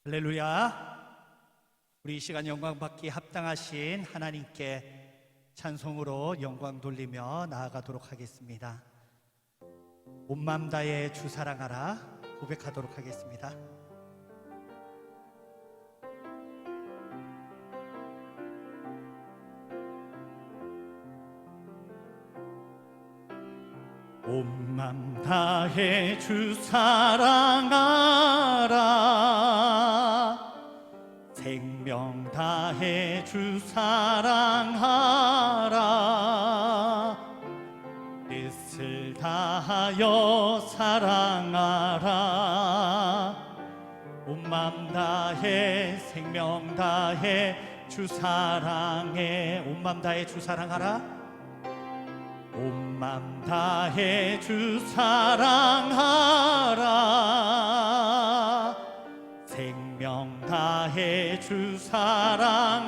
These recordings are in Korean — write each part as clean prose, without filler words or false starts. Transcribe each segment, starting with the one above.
할렐루야. 우리 이 시간 영광 받기 합당하신 하나님께 찬송으로 영광 돌리며 나아가도록 하겠습니다. 온 맘 다해 주 사랑하라 고백하도록 하겠습니다. 온 맘 다해 주 사랑하라, 생명 다해 주 사랑하라, 뜻을 다하여 사랑하라. 온 맘 다해 생명 다해 주 사랑해. 온 맘 다해 주 사랑하라, 온 맘 다해 주 사랑하라, 생명 다해 주 사랑하라,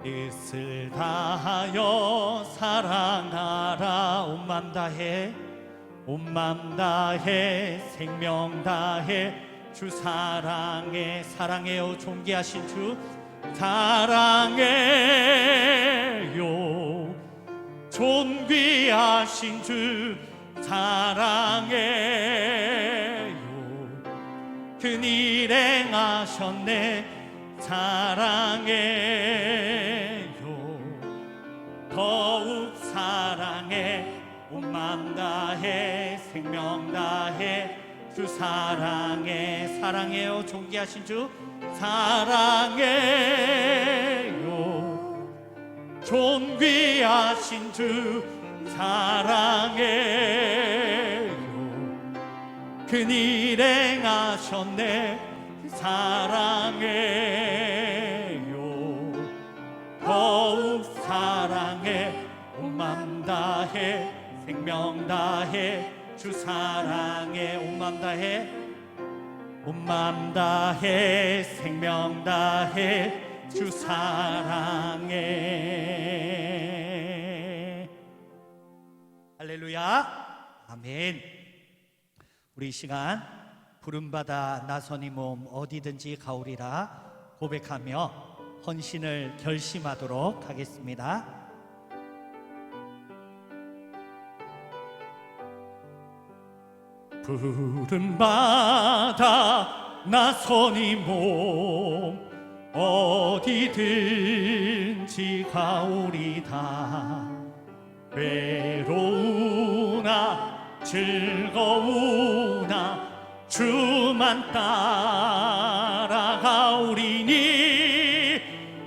뜻을 다하여 사랑하라. 온 맘 다해, 온 맘 다해 생명 다해 주 사랑해. 사랑해요 존귀하신 주 사랑해요, 존귀하신 주 사랑해요. 큰일 행하셨네 사랑해요. 더욱 사랑해. 온 맘 다해 생명 다해 주 사랑해. 사랑해요 존귀하신 주 사랑해요, 존귀하신 주 사랑해요. 큰일 행하셨네 사랑해요. 더욱 사랑해. 온 맘 다해 생명 다해 주 사랑해. 온 맘 다해, 온 맘 다해 생명 다해 주 사랑해. 할렐루야. 아멘. 우리 이 시간 부름받아 나선 이 몸 어디든지 가오리라 고백하며 헌신을 결심하도록 하겠습니다. 부름받아 나선 이 몸 어디든지 가오리다. 외로우나 즐거우나 주만 따라가오리니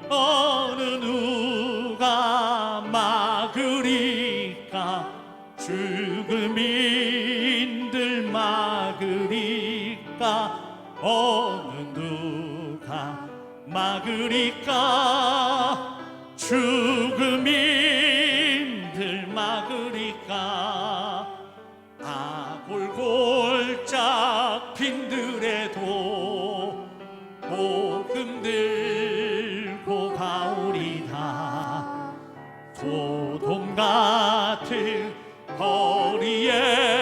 어느 누가 막으리까. 죽음인들 막으리까. 어느 누가 막으리까. 죽음인들 막으리까. 아골골짝 빈들에도 복음 들고 가오리다. 소돔 같은 거리에도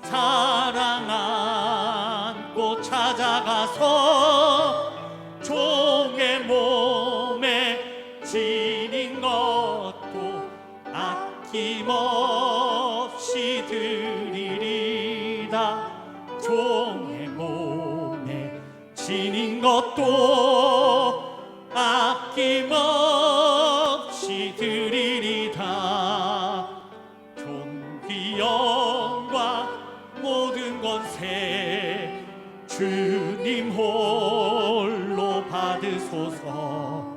사랑 안고 찾아가서 종의 몸에 지닌 것도 아낌없이 드리리다. 종의 몸에 지닌 것도 아낌없이 드리리다. 존귀 영광 모든 권세 주님 홀로 받으소서.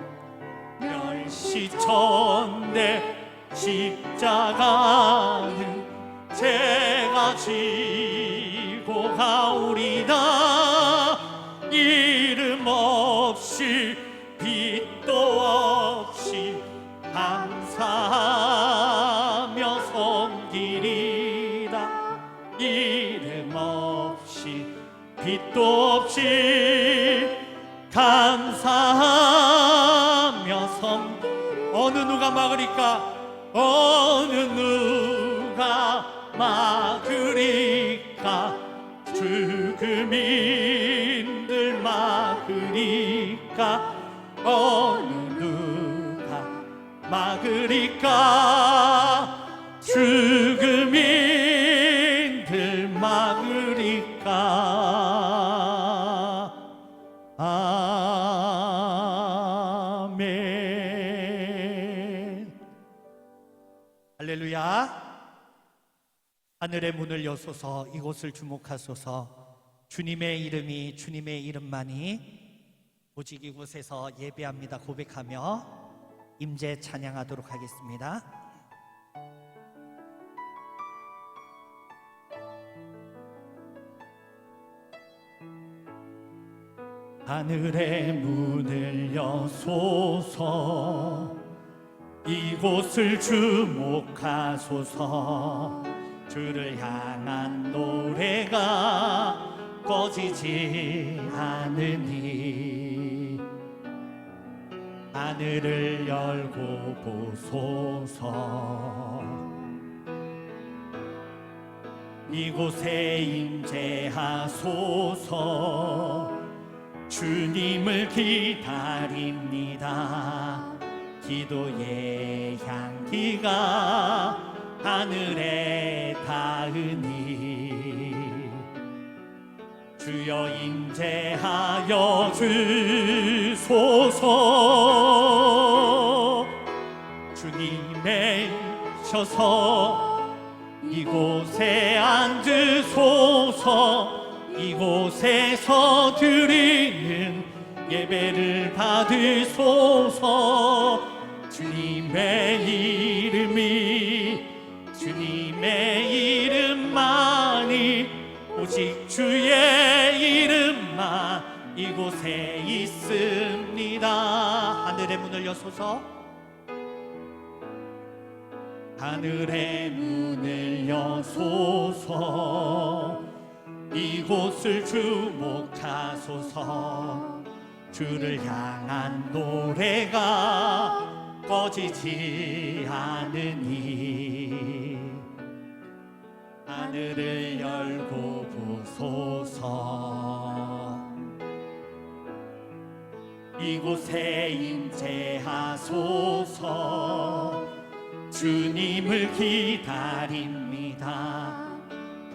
멸시천대 십자가는 제가 지고 가오리다. 이름 없이 빛도 없이 감사하며 섬기리다. 이름 없이 빛도 없이 감사하며 섬기리다. 어느 누가 막으리까. 어느 누가 막으리까. 막으리까 어느 누가 막으리까 죽음인들 막으리까 아멘. 할렐루야. 하늘의 문을 여소서 이곳을 주목하소서. 주님의 이름이 주님의 이름만이 오직 이곳에서 예배합니다 고백하며 임재 찬양하도록 하겠습니다. 하늘의 문을 여소서 이곳을 주목하소서. 주를 향한 노래가 꺼지지 않으니 하늘을 열고 보소서. 이곳에 임재하소서. 주님을 기다립니다. 기도의 향기가 하늘에 닿으니 주여 임재하여 주소서. 주님의 셔서 이곳에 앉으소서. 이곳에서 드리는 예배를 받으소서. 주님의 이름만이 오직 주의 이름만 이곳에 있습니다. 하늘의 문을 여소서. 하늘의 문을 여소서. 이곳을 주목하소서. 주를 향한 노래가 꺼지지 않으니 하늘을 열고 보소서. 이곳에 임재하소서. 주님을 기다립니다.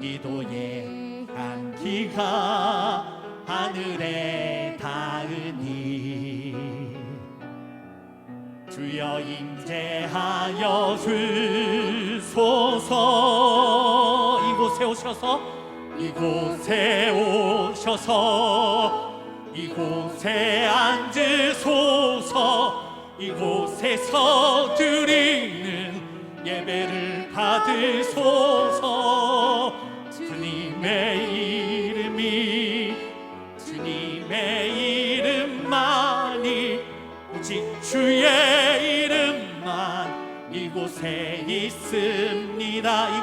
기도의 향기가 하늘에 닿으니 주여 임재하여 주소서. 이곳에 오셔서 이곳에 앉으소서. 이곳에서 드리는 예배를 받으소서. 주님의 이름만이 오직 주의 이름만 이곳에 있습니다.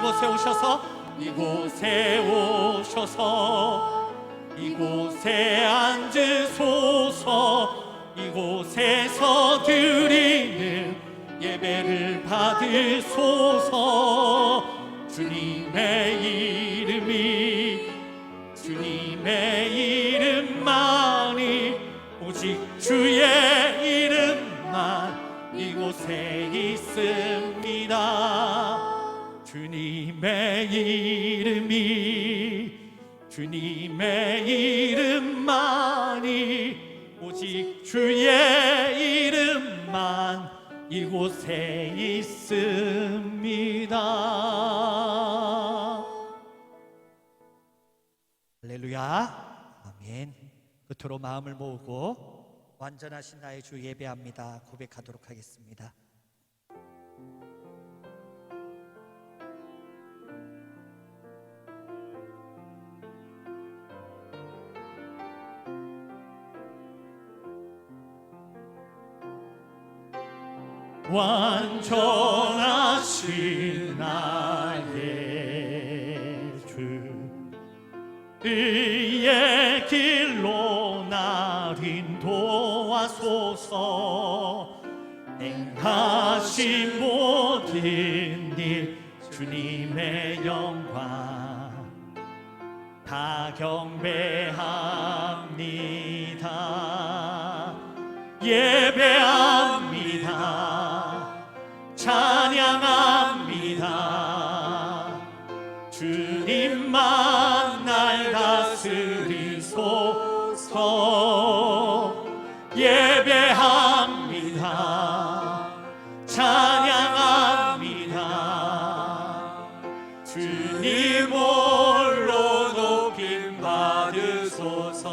이곳에 오셔서 이곳에 앉으소서. 이곳에서 드리는 예배를 받으소서. 주님의 이름만이 오직 주의 이름만 이곳에 있습니다. 주님의 이름만이 오직 주의 이름만 이곳에 있습니다. 할렐루야. 아멘. 끝으로 마음을 모으고 완전하신 나의 주 예배합니다 고백하도록 하겠습니다. 완전하신 나의 주 의의 길로 날 인도하소서. 행하신 모든 일 주님의 영광 다 경배합니다. 예배합니다. 찬양합니다. 주님만 날 다스리소서. 예배합니다. 찬양합니다. 주님 홀로 높임 받으소서.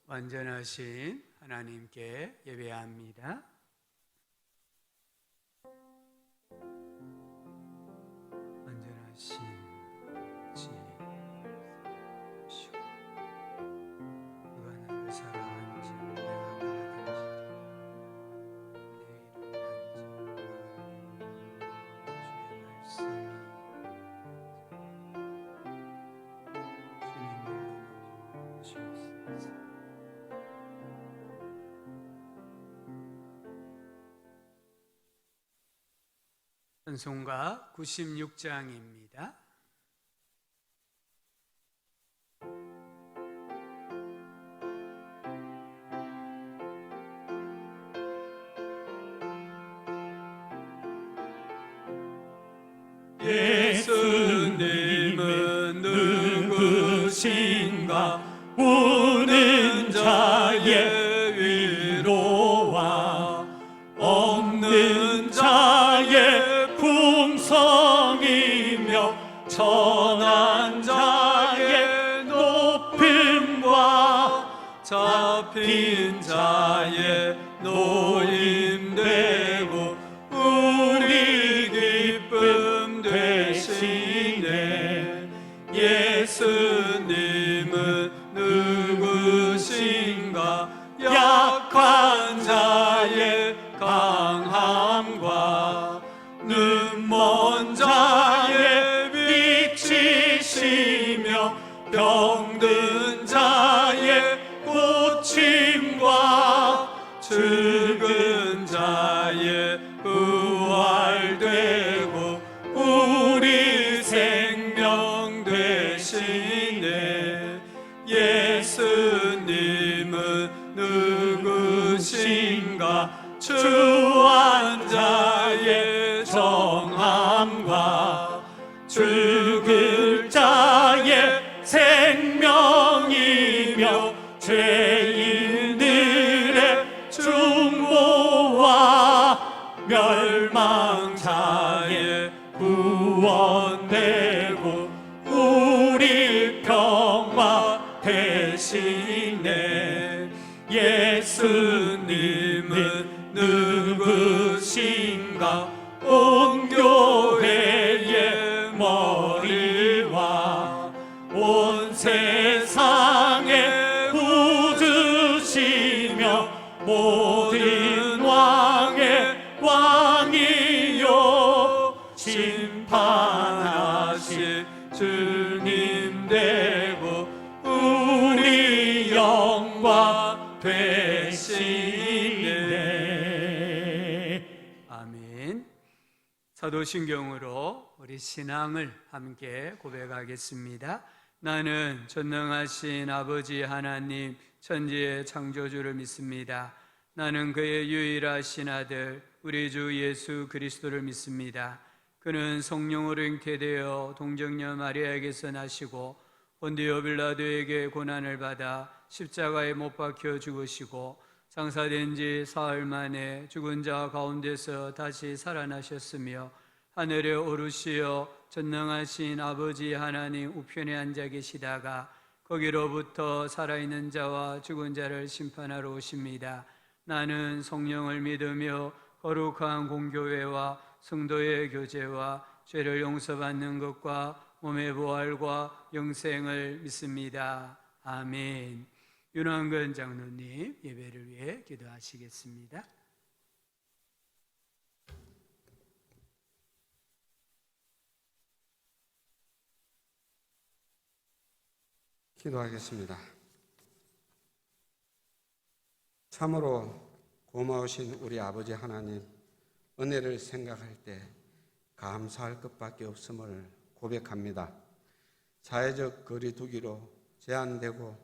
완전하신 하나님께 예배합니다. 완전하신 누가 나를 사랑하는지 내가 알아듣지라. 내 이름을 주의 말씀이 주님을 높이고 주옵소서. 찬송가 96장입니다. 예수님은 누구신가? 우는 자의 위로와 없는 자의 풍성이며 천한 자의 높임과 잡힌 자의 노임되고 우리 기쁨 되시네. 예수님은 누구신가? 약한 자의 강함과 눈먼 자의 빛이시며 병든 자의 고침과 죽은 자의 부활되고 우리 생명 되시네. 예수님은 누구신가? 주한 자의 정함과 죽을 자의 생명이며 죄인들의 중보와 멸망자의 구원되고 우리 평화 되시네. 예수님은 누구신가? 온 교회의 머리와 온 세상의 구주시며 모든 왕의 왕이요 심판하실 주님 되고 우리 영광 되시네. 아멘. 사도신경으로 우리 신앙을 함께 고백하겠습니다. 나는 전능하신 아버지 하나님 천지의 창조주를 믿습니다. 나는 그의 유일하신 아들 우리 주 예수 그리스도를 믿습니다. 그는 성령으로 잉태되어 동정녀 마리아에게서 나시고 본디오 빌라도에게 고난을 받아 십자가에 못 박혀 죽으시고 장사된 지 사흘 만에 죽은 자 가운데서 다시 살아나셨으며 하늘에 오르시어 전능하신 아버지 하나님 우편에 앉아 계시다가 거기로부터 살아있는 자와 죽은 자를 심판하러 오십니다. 나는 성령을 믿으며 거룩한 공교회와 성도의 교제와 죄를 용서받는 것과 몸의 부활과 영생을 믿습니다. 아멘. 윤환근 장로님 예배를 위해 기도하시겠습니다. 기도하겠습니다. 참으로 고마우신 우리 아버지 하나님, 은혜를 생각할 때 감사할 것밖에 없음을 고백합니다. 사회적 거리 두기로 제한되고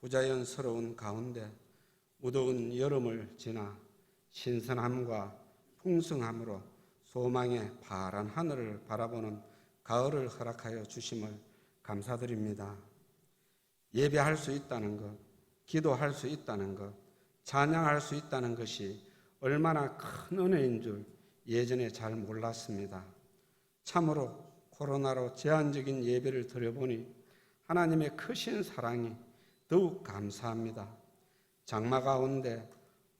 부자연스러운 가운데 무더운 여름을 지나 신선함과 풍성함으로 소망의 파란 하늘을 바라보는 가을을 허락하여 주심을 감사드립니다. 예배할 수 있다는 것, 기도할 수 있다는 것, 찬양할 수 있다는 것이 얼마나 큰 은혜인 줄 예전에 잘 몰랐습니다. 참으로 코로나로 제한적인 예배를 드려보니 하나님의 크신 사랑이 더욱 감사합니다. 장마 가운데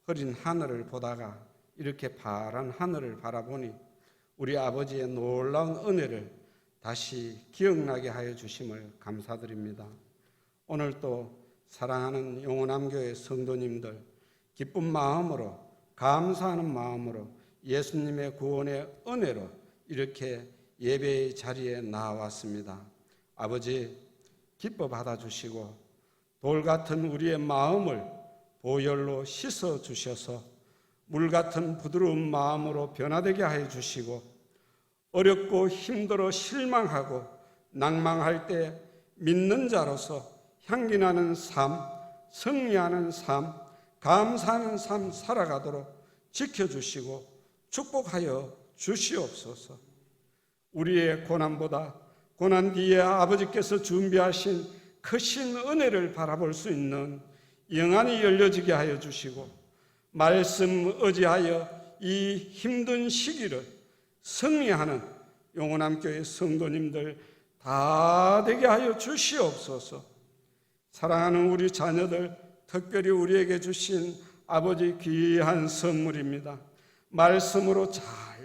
흐린 하늘을 보다가 이렇게 파란 하늘을 바라보니 우리 아버지의 놀라운 은혜를 다시 기억나게 하여 주심을 감사드립니다. 오늘 또 사랑하는 용호남교회 성도님들 기쁜 마음으로 감사하는 마음으로 예수님의 구원의 은혜로 이렇게 예배의 자리에 나왔습니다. 아버지 기뻐 받아주시고 돌같은 우리의 마음을 보혈로 씻어 주셔서 물같은 부드러운 마음으로 변화되게 하여 주시고 어렵고 힘들어 실망하고 낭망할 때 믿는 자로서 향기나는 삶, 승리하는 삶, 감사하는 삶 살아가도록 지켜주시고 축복하여 주시옵소서. 우리의 고난보다 고난 뒤에 아버지께서 준비하신 크신 은혜를 바라볼 수 있는 영안이 열려지게 하여 주시고 말씀 의지하여 이 힘든 시기를 승리하는 용호남교회 성도님들 다 되게 하여 주시옵소서. 사랑하는 우리 자녀들, 특별히 우리에게 주신 아버지 귀한 선물입니다. 말씀으로 잘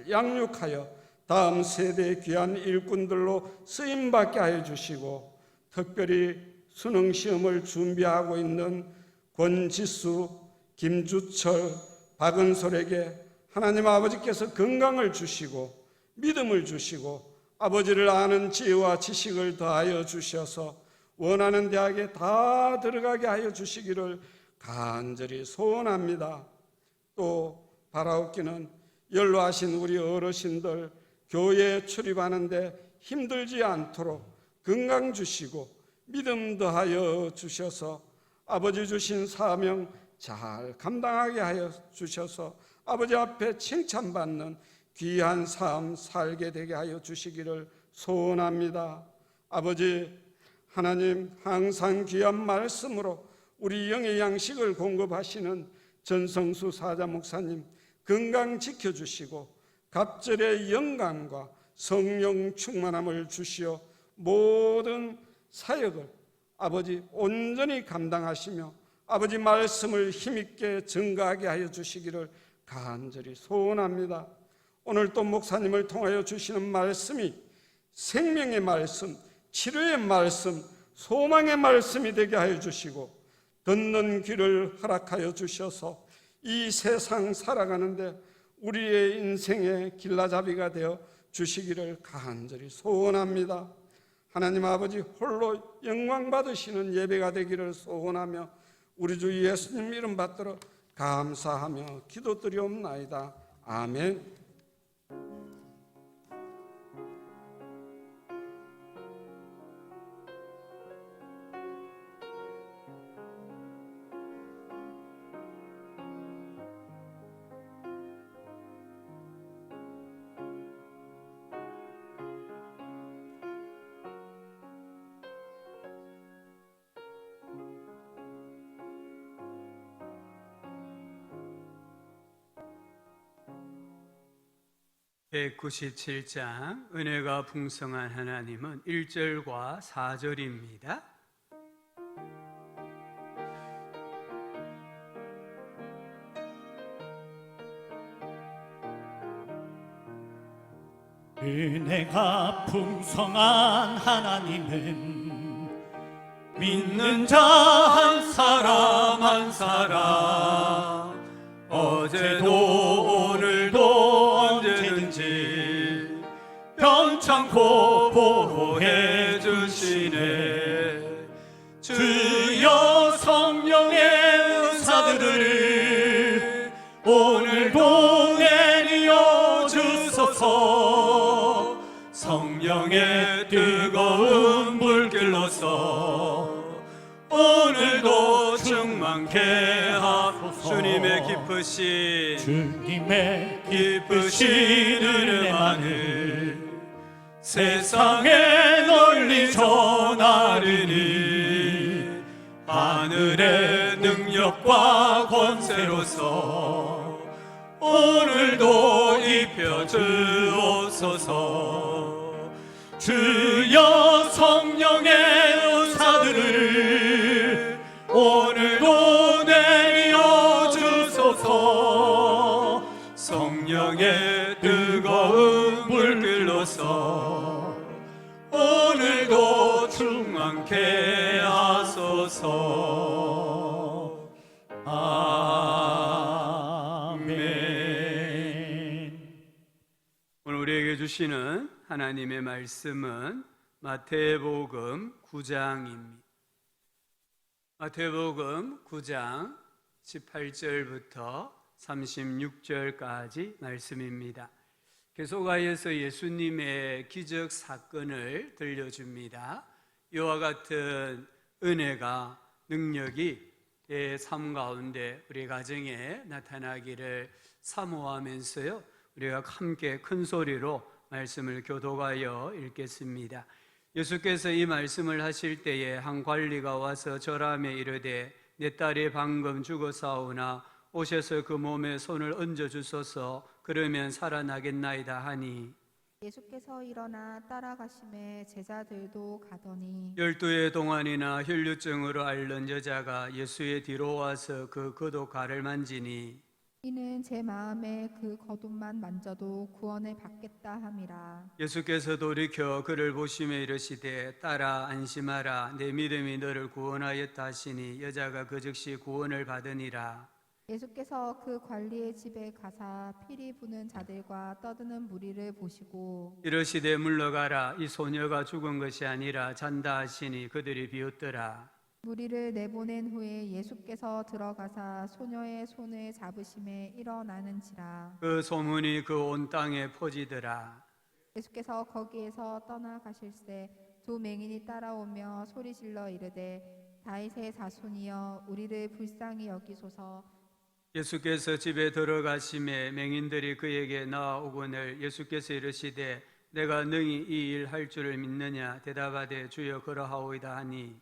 양육하여 다음 세대의 귀한 일꾼들로 쓰임받게 하여 주시고 특별히 수능시험을 준비하고 있는 권지수, 김주철, 박은솔에게 하나님 아버지께서 건강을 주시고 믿음을 주시고 아버지를 아는 지혜와 지식을 더하여 주셔서 원하는 대학에 다 들어가게 하여 주시기를 간절히 소원합니다. 또 바라옵기는 연로하신 우리 어르신들 교회에 출입하는데 힘들지 않도록 건강 주시고 믿음 더하여 주셔서 아버지 주신 사명 잘 감당하게 하여 주셔서 아버지 앞에 칭찬받는 귀한 삶 살게 되게 하여 주시기를 소원합니다. 아버지 하나님 항상 귀한 말씀으로 우리 영의 양식을 공급하시는 전성수 사자 목사님 건강 지켜주시고 갑절의 영감과 성령 충만함을 주시어 모든 사역을 아버지 온전히 감당하시며 아버지 말씀을 힘있게 증거하게 하여 주시기를 간절히 소원합니다. 오늘 또 목사님을 통하여 주시는 말씀이 생명의 말씀, 치료의 말씀, 소망의 말씀이 되게 하여 주시고 듣는 귀를 허락하여 주셔서 이 세상 살아가는데 우리의 인생의 길라잡이가 되어 주시기를 간절히 소원합니다. 하나님 아버지 홀로 영광 받으시는 예배가 되기를 소원하며 우리 주 예수님 이름 받들어 감사하며 기도드리옵나이다. 아멘. (197장) 은혜가 풍성한 하나님은 1절과 4절입니다. 은혜가 풍성한 하나님은 믿는 자 한 사람 한 사람 어제도 오늘도 언제든지 편찮고 보호해 주시네. 주여 성령의 은사들을 오늘도 내리어 주소서. 성령의 뜨거운 불길 충만케 하소서. 주님의 기쁘신 주님의 기쁘신 은혜만을 세상에 널리 전하리니 하늘의 능력과 권세로서 오늘도 입혀 주옵소서. 주여 성령의 은사들을 오늘도 내려 주소서. 성령의 뜨거운 불길로서 오늘도 충만케 하소서. 아멘. 오늘 우리에게 주시는 하나님의 말씀은 마태복음 9장입니다. 마태복음 9장 18절부터 36절까지 말씀입니다. 계속하여서 예수님의 기적 사건을 들려줍니다. 이와 같은 은혜가 능력이 삶 가운데 우리 가정에 나타나기를 사모하면서요, 우리가 함께 큰 소리로 말씀을 교독하여 읽겠습니다. 예수께서 이 말씀을 하실 때에 한 관리가 와서 절하며 이르되 내 딸이 방금 죽었사오나 오셔서 그 몸에 손을 얹어 주소서. 그러면 살아나겠나이다 하니 예수께서 일어나 따라가심에 제자들도 가더니 12의 동안이나 혈류증으로 앓는 여자가 예수의 뒤로 와서 그 겉옷가를 만지니 이는 제 마음에 그 겉옷만 만져도 구원을 받겠다 함이라. 예수께서 돌이켜 그를 보시며 이르시되 딸아 안심하라 내 믿음이 너를 구원하였다 하시니 여자가 그 즉시 구원을 받으니라. 예수께서 그 관리의 집에 가사 피리 부는 자들과 떠드는 무리를 보시고 이르시되 물러가라 이 소녀가 죽은 것이 아니라 잔다 하시니 그들이 비웃더라. 무리를 내보낸 후에 예수께서 들어가사 소녀의 손을 잡으심에 일어나는지라. 그 소문이 그 온 땅에 퍼지더라. 예수께서 거기에서 떠나가실새 두 맹인이 따라오며 소리질러 이르되 다윗의 자손이여 우리를 불쌍히 여기소서. 예수께서 집에 들어가심에 맹인들이 그에게 나아오거늘 예수께서 이르시되 내가 능히 이 일 할 줄을 믿느냐 대답하되 주여 그러하오이다 하니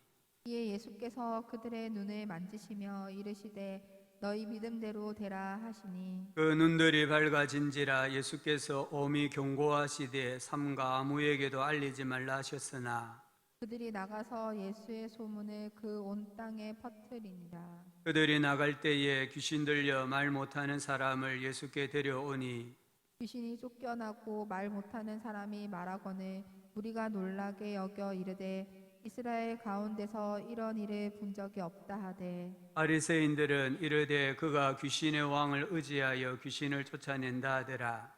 이에 예수께서 그들의 눈을 만지시며 이르시되 너희 믿음대로 되라 하시니 그 눈들이 밝아진지라. 예수께서 엄히 경고하시되 삼가 아무에게도 알리지 말라 하셨으나 그들이 나가서 예수의 소문을 그 온 땅에 퍼뜨리니라. 그들이 나갈 때에 귀신 들려 말 못하는 사람을 예수께 데려오니 귀신이 쫓겨나고 말 못하는 사람이 말하거늘 우리가 놀라게 여겨 이르되 이스라엘 가운데서 이런 일을 본 적이 없다 하되 바리새인들은 이르되 그가 귀신의 왕을 의지하여 귀신을 쫓아낸다 하더라.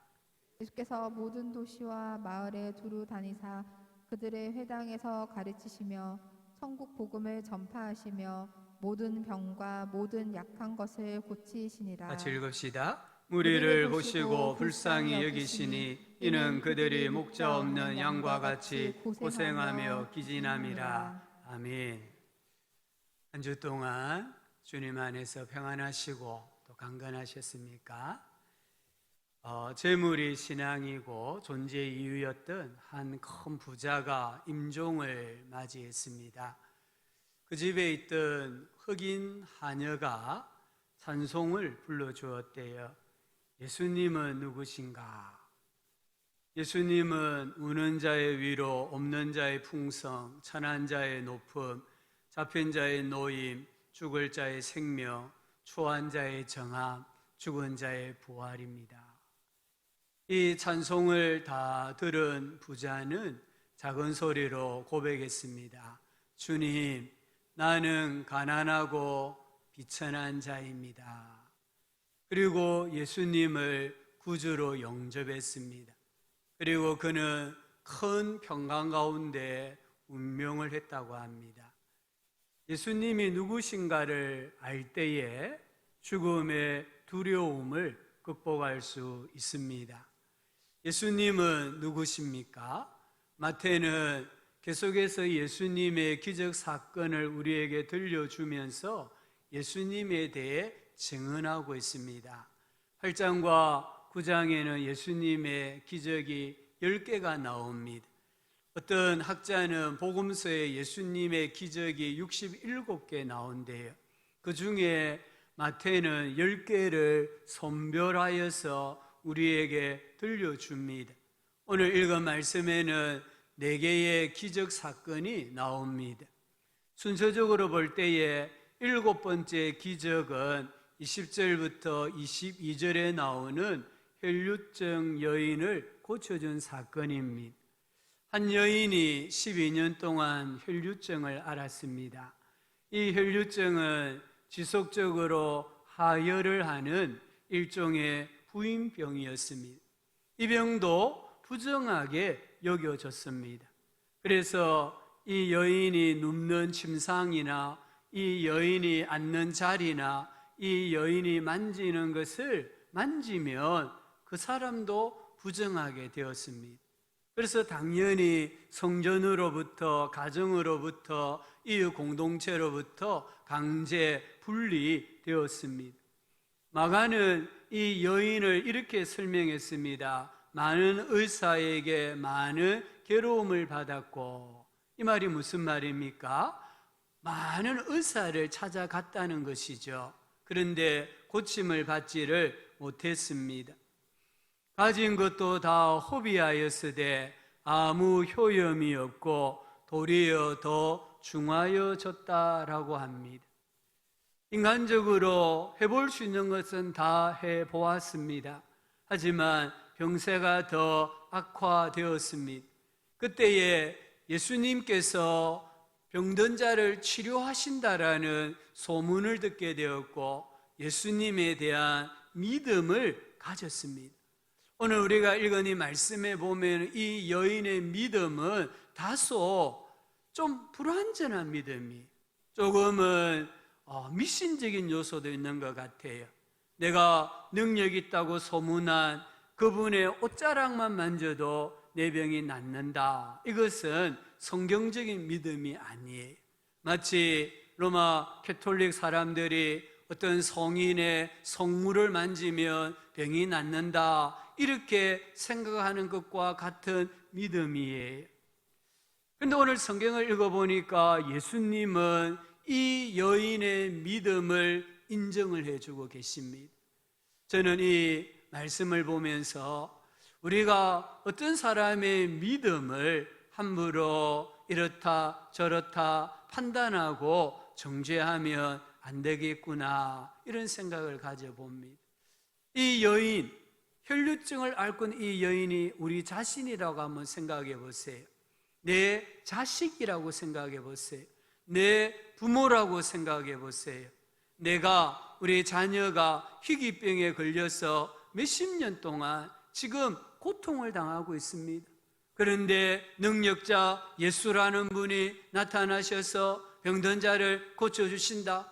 예수께서 모든 도시와 마을에 두루 다니사 그들의 회당에서 가르치시며 천국 복음을 전파하시며 모든 병과 모든 약한 것을 고치시니라. 같이 읽읍시다. 무리를 보시고 불쌍히 여기시니 이는 그들이 목자 없는 양과 같이 고생하며 기진함이라. 아멘. 한 주 동안 주님 안에서 평안하시고 또 강건하셨습니까? 재물이 신앙이고 존재 이유였던 한 큰 부자가 임종을 맞이했습니다. 그 집에 있던 흑인 하녀가 찬송을 불러주었대요. 예수님은 누구신가? 예수님은 우는 자의 위로, 없는 자의 풍성, 천한 자의 높음, 잡힌 자의 노임, 죽을 자의 생명, 초한 자의 정함, 죽은 자의 부활입니다. 이 찬송을 다 들은 부자는 작은 소리로 고백했습니다. 주님, 나는 가난하고 비천한 자입니다. 그리고 예수님을 구주로 영접했습니다. 그리고 그는 큰 평강 가운데 운명을 했다고 합니다. 예수님이 누구신가를 알 때에 죽음의 두려움을 극복할 수 있습니다. 예수님은 누구십니까? 마태는 계속해서 예수님의 기적 사건을 우리에게 들려주면서 예수님에 대해 증언하고 있습니다. 8장과 9장에는 예수님의 기적이 10개가 나옵니다. 어떤 학자는 복음서에 예수님의 기적이 67개 나온대요. 그 중에 마태는 10개를 선별하여서 우리에게 들려줍니다. 오늘 읽은 말씀에는 4개의 기적 사건이 나옵니다. 순서적으로 볼 때에 7번째 기적은 20절부터 22절에 나오는 혈류증 여인을 고쳐준 사건입니다. 한 여인이 12년 동안 혈류증을 앓았습니다. 이 혈류증은 지속적으로 하혈을 하는 일종의 부인병이었습니다. 이 병도 부정하게 여겨졌습니다. 그래서 이 여인이 눕는 침상이나 이 여인이 앉는 자리나 이 여인이 만지는 것을 만지면 그 사람도 부정하게 되었습니다. 그래서 당연히 성전으로부터, 가정으로부터, 이웃 공동체로부터 강제 분리되었습니다. 마가는 이 여인을 이렇게 설명했습니다. 많은 의사에게 많은 괴로움을 받았고, 이 말이 무슨 말입니까? 많은 의사를 찾아갔다는 것이죠. 그런데 고침을 받지를 못했습니다. 가진 것도 다 허비하였으되 아무 효염이 없고 도리어 더 중하여졌다라고 합니다. 인간적으로 해볼 수 있는 것은 다 해보았습니다. 하지만 병세가 더 악화되었습니다. 그때에 예수님께서 병든 자를 치료하신다라는 소문을 듣게 되었고 예수님에 대한 믿음을 가졌습니다. 오늘 우리가 읽은 이 말씀에 보면 이 여인의 믿음은 다소 좀 불완전한 믿음이, 조금은 미신적인 요소도 있는 것 같아요. 내가 능력 있다고 소문한 그분의 옷자락만 만져도 내 병이 낫는다. 이것은 성경적인 믿음이 아니에요. 마치 로마 캐톨릭 사람들이 어떤 성인의 성물을 만지면 병이 낫는다, 이렇게 생각하는 것과 같은 믿음이에요. 그런데 오늘 성경을 읽어보니까 예수님은 이 여인의 믿음을 인정을 해주고 계십니다. 저는 이 말씀을 보면서 우리가 어떤 사람의 믿음을 함부로 이렇다 저렇다 판단하고 정죄하면 안 되겠구나, 이런 생각을 가져봅니다. 이 여인, 혈류증을 앓고 있는 이 여인이 우리 자신이라고 한번 생각해 보세요. 내 자식이라고 생각해 보세요. 내 부모라고 생각해 보세요. 우리 자녀가 희귀병에 걸려서 몇십 년 동안 지금 고통을 당하고 있습니다. 그런데 능력자 예수라는 분이 나타나셔서 병든 자를 고쳐주신다.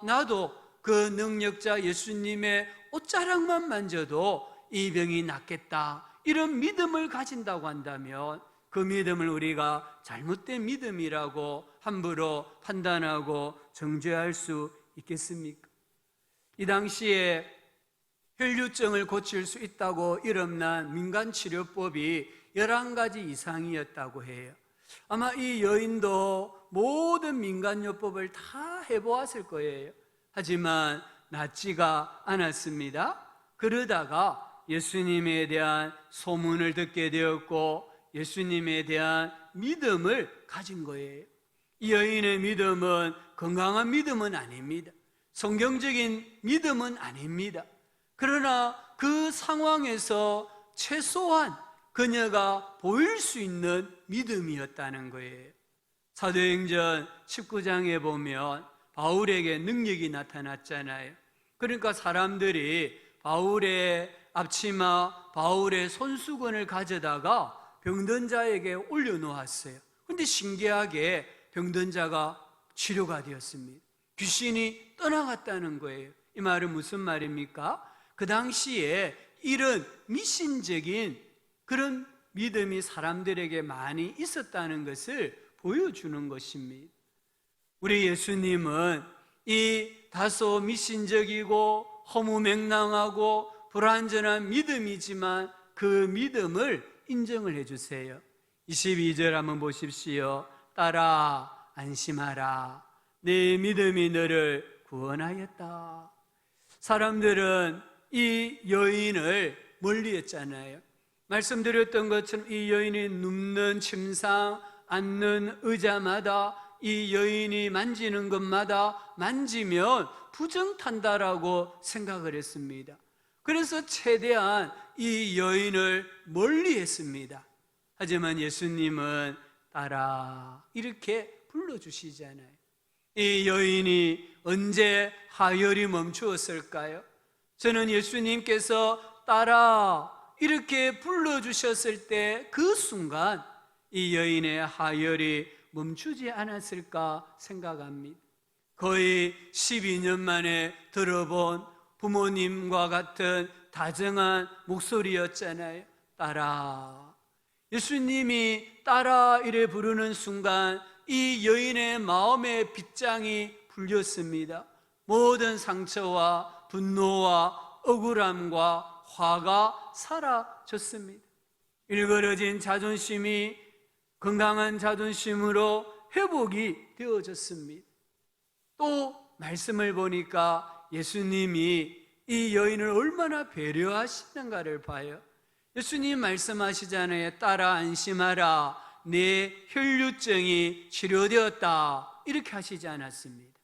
나도 그 능력자 예수님의 옷자락만 만져도 이 병이 낫겠다, 이런 믿음을 가진다고 한다면 그 믿음을 우리가 잘못된 믿음이라고 함부로 판단하고 정죄할 수 있겠습니까? 이 당시에 혈류증을 고칠 수 있다고 이름난 민간치료법이 11가지 이상이었다고 해요. 아마 이 여인도 모든 민간요법을 다 해보았을 거예요. 하지만 낫지가 않았습니다. 그러다가 예수님에 대한 소문을 듣게 되었고 예수님에 대한 믿음을 가진 거예요. 이 여인의 믿음은 건강한 믿음은 아닙니다. 성경적인 믿음은 아닙니다. 그러나 그 상황에서 최소한 그녀가 보일 수 있는 믿음이었다는 거예요. 사도행전 19장에 보면 바울에게 능력이 나타났잖아요. 그러니까 사람들이 바울의 앞치마, 바울의 손수건을 가져다가 병든 자에게 올려놓았어요. 그런데 신기하게 병든 자가 치료가 되었습니다. 귀신이 떠나갔다는 거예요. 이 말은 무슨 말입니까? 그 당시에 이런 미신적인 그런 믿음이 사람들에게 많이 있었다는 것을 보여주는 것입니다. 우리 예수님은 이 다소 미신적이고 허무맹랑하고 불완전한 믿음이지만 그 믿음을 인정을 해주세요. 22절 한번 보십시오. 딸아 안심하라, 내 믿음이 너를 구원하였다. 사람들은 이 여인을 멀리했잖아요. 말씀드렸던 것처럼 이 여인이 눕는 침상, 앉는 의자마다 이 여인이 만지는 것마다 만지면 부정탄다라고 생각을 했습니다. 그래서 최대한 이 여인을 멀리했습니다. 하지만 예수님은 딸아 이렇게 불러주시잖아요. 이 여인이 언제 하혈이 멈추었을까요? 저는 예수님께서 딸아 이렇게 불러주셨을 때 그 순간 이 여인의 하혈이 멈추지 않았을까 생각합니다. 거의 12년 만에 들어본 부모님과 같은 다정한 목소리였잖아요. 딸아. 예수님이 딸아 이래 부르는 순간 이 여인의 마음의 빗장이 풀렸습니다. 모든 상처와 분노와 억울함과 화가 사라졌습니다. 일그러진 자존심이 건강한 자존심으로 회복이 되어졌습니다. 또 말씀을 보니까 예수님이 이 여인을 얼마나 배려하시는가를 봐요. 예수님 말씀하시잖아요. 딸아 안심하라, 내 혈류증이 치료되었다 이렇게 하시지 않았습니다.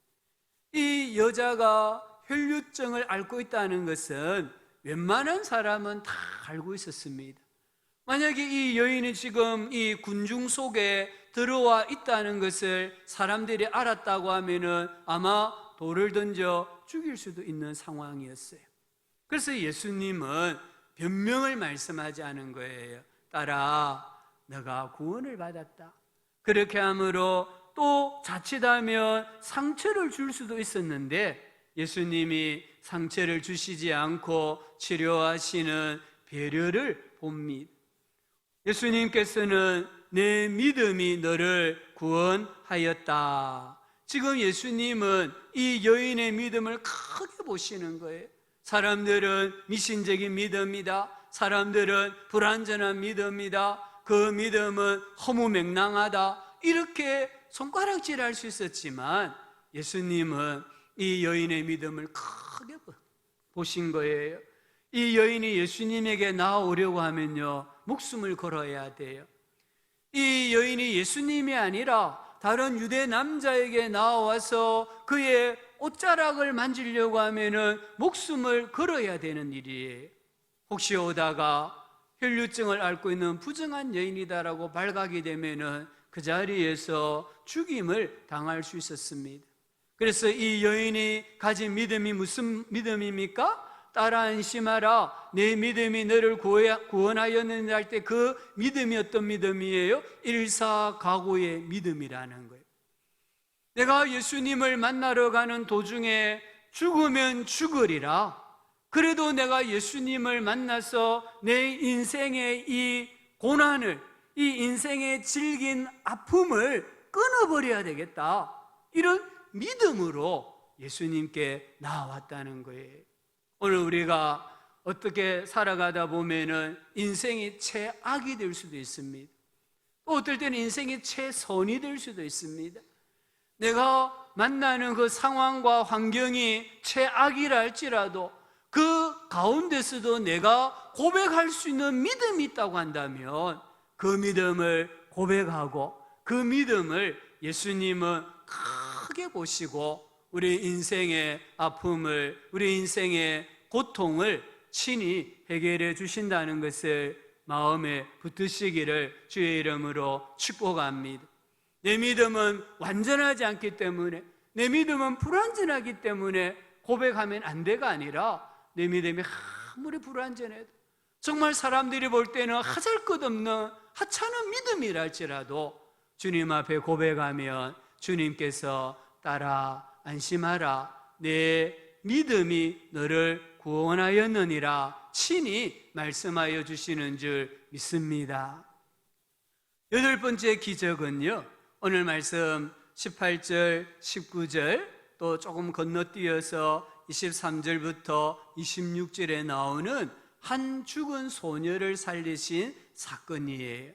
이 여자가 혈류증을 앓고 있다는 것은 웬만한 사람은 다 알고 있었습니다. 만약에 이 여인이 지금 이 군중 속에 들어와 있다는 것을 사람들이 알았다고 하면은 아마 돌을 던져 죽일 수도 있는 상황이었어요. 그래서 예수님은 변명을 말씀하지 않은 거예요. 딸아, 너가 구원을 받았다. 그렇게 함으로 또 자칫하면 상처를 줄 수도 있었는데 예수님이 상처를 주시지 않고 치료하시는 배려를 봅니다. 예수님께서는 내 믿음이 너를 구원하였다. 지금 예수님은 이 여인의 믿음을 크게 보시는 거예요. 사람들은 미신적인 믿음이다. 사람들은 불완전한 믿음이다. 그 믿음은 허무맹랑하다. 이렇게 손가락질할 수 있었지만 예수님은 이 여인의 믿음을 크게 보신 거예요. 이 여인이 예수님에게 나오려고 하면요, 목숨을 걸어야 돼요. 이 여인이 예수님이 아니라 다른 유대 남자에게 나와서 그의 옷자락을 만지려고 하면은 목숨을 걸어야 되는 일이에요. 혹시 오다가 혈류증을 앓고 있는 부정한 여인이다라고 발각이 되면은 그 자리에서 죽임을 당할 수 있었습니다. 그래서 이 여인이 가진 믿음이 무슨 믿음입니까? 딸아 안심하라, 내 믿음이 너를 구원하였느니 할 때 그 믿음이 어떤 믿음이에요? 일사각오의 믿음이라는 거예요. 내가 예수님을 만나러 가는 도중에 죽으면 죽으리라. 그래도 내가 예수님을 만나서 내 인생의 이 고난을, 이 인생의 질긴 아픔을 끊어버려야 되겠다. 이런 믿음으로 예수님께 나왔다는 거예요. 오늘 우리가 어떻게 살아가다 보면은 인생이 최악이 될 수도 있습니다. 또 어떨 때는 인생이 최선이 될 수도 있습니다. 내가 만나는 그 상황과 환경이 최악이라 할지라도 그 가운데서도 내가 고백할 수 있는 믿음이 있다고 한다면 그 믿음을 고백하고 그 믿음을 예수님은 크게 보시고 우리 인생의 아픔을, 우리 인생의 고통을 친히 해결해 주신다는 것을 마음에 붙드시기를 주의 이름으로 축복합니다. 내 믿음은 완전하지 않기 때문에, 내 믿음은 불완전하기 때문에 고백하면 안 돼가 아니라 내 믿음이 아무리 불완전해도 정말 사람들이 볼 때는 하잘것없는 하찮은 믿음이라 할지라도 주님 앞에 고백하면 주님께서 딸아 안심하라, 내 믿음이 너를 구원하였느니라 친히 말씀하여 주시는 줄 믿습니다. 여덟 번째 기적은요, 오늘 말씀 18절, 19절, 또 또 조금 건너뛰어서 23절부터 26절에 나오는 한 죽은 소녀를 살리신 사건이에요.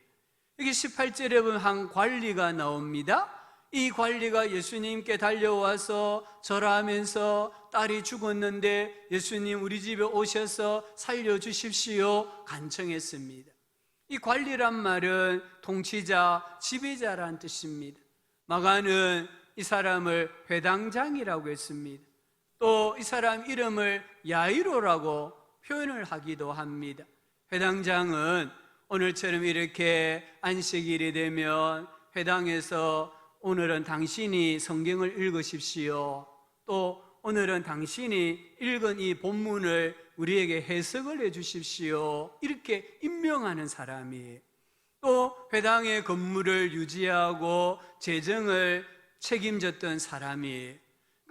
여기 18절에 보면 한 관리가 나옵니다. 이 관리가 예수님께 달려와서 절하면서 딸이 죽었는데 예수님 우리 집에 오셔서 살려주십시오 간청했습니다. 이 관리란 말은 통치자, 지배자라는 뜻입니다. 마가는 이 사람을 회당장이라고 했습니다. 또 이 사람 이름을 야이로라고 표현을 하기도 합니다. 회당장은 오늘처럼 이렇게 안식일이 되면 회당에서 오늘은 당신이 성경을 읽으십시오. 또 오늘은 당신이 읽은 이 본문을 우리에게 해석을 해 주십시오. 이렇게 임명하는 사람이에요. 또 회당의 건물을 유지하고 재정을 책임졌던 사람이에요.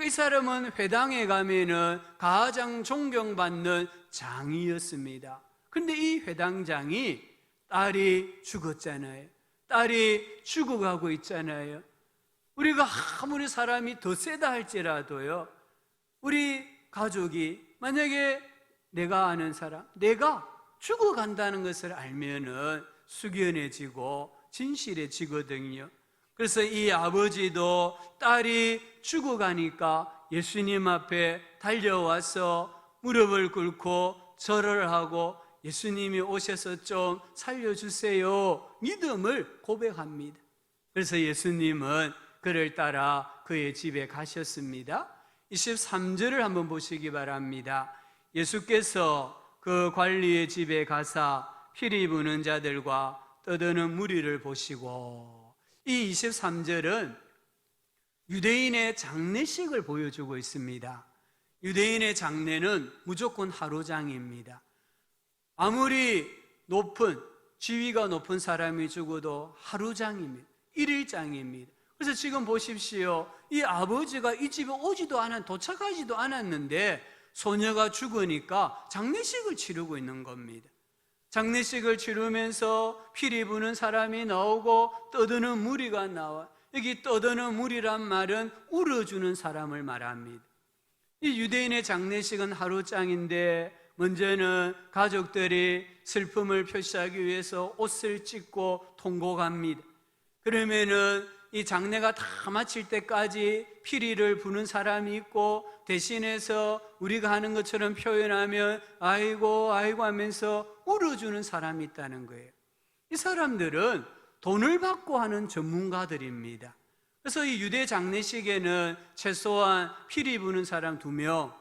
이 사람은 회당에 가면은 가장 존경받는 장이었습니다. 그런데 이 회당장이 딸이 죽었잖아요. 딸이 죽어가고 있잖아요. 우리가 아무리 사람이 더 세다 할지라도요, 우리 가족이 만약에 내가 아는 사람, 내가 죽어간다는 것을 알면은 숙연해지고 진실해지거든요. 그래서 이 아버지도 딸이 죽어가니까 예수님 앞에 달려와서 무릎을 꿇고 절을 하고 예수님이 오셔서 좀 살려주세요 믿음을 고백합니다. 그래서 예수님은 그를 따라 그의 집에 가셨습니다. 23절을 한번 보시기 바랍니다. 예수께서 그 관리의 집에 가사 피리 부는 자들과 떠드는 무리를 보시고, 이 23절은 유대인의 장례식을 보여주고 있습니다. 유대인의 장례는 무조건 하루장입니다. 아무리 높은 지위가 높은 사람이 죽어도 하루장입니다. 일일장입니다. 그래서 지금 보십시오. 이 아버지가 이 집에 도착하지도 않았는데 소녀가 죽으니까 장례식을 치르고 있는 겁니다. 장례식을 치르면서 피리 부는 사람이 나오고 떠드는 무리가 나와. 여기 떠드는 무리란 말은 울어주는 사람을 말합니다. 이 유대인의 장례식은 하루장인데 먼저는 가족들이 슬픔을 표시하기 위해서 옷을 찢고 통곡합니다. 그러면은 이 장례가 다 마칠 때까지 피리를 부는 사람이 있고, 대신해서 우리가 하는 것처럼 표현하면 아이고 아이고 하면서 울어주는 사람이 있다는 거예요. 이 사람들은 돈을 받고 하는 전문가들입니다. 그래서 이 유대 장례식에는 최소한 피리 부는 사람 2명,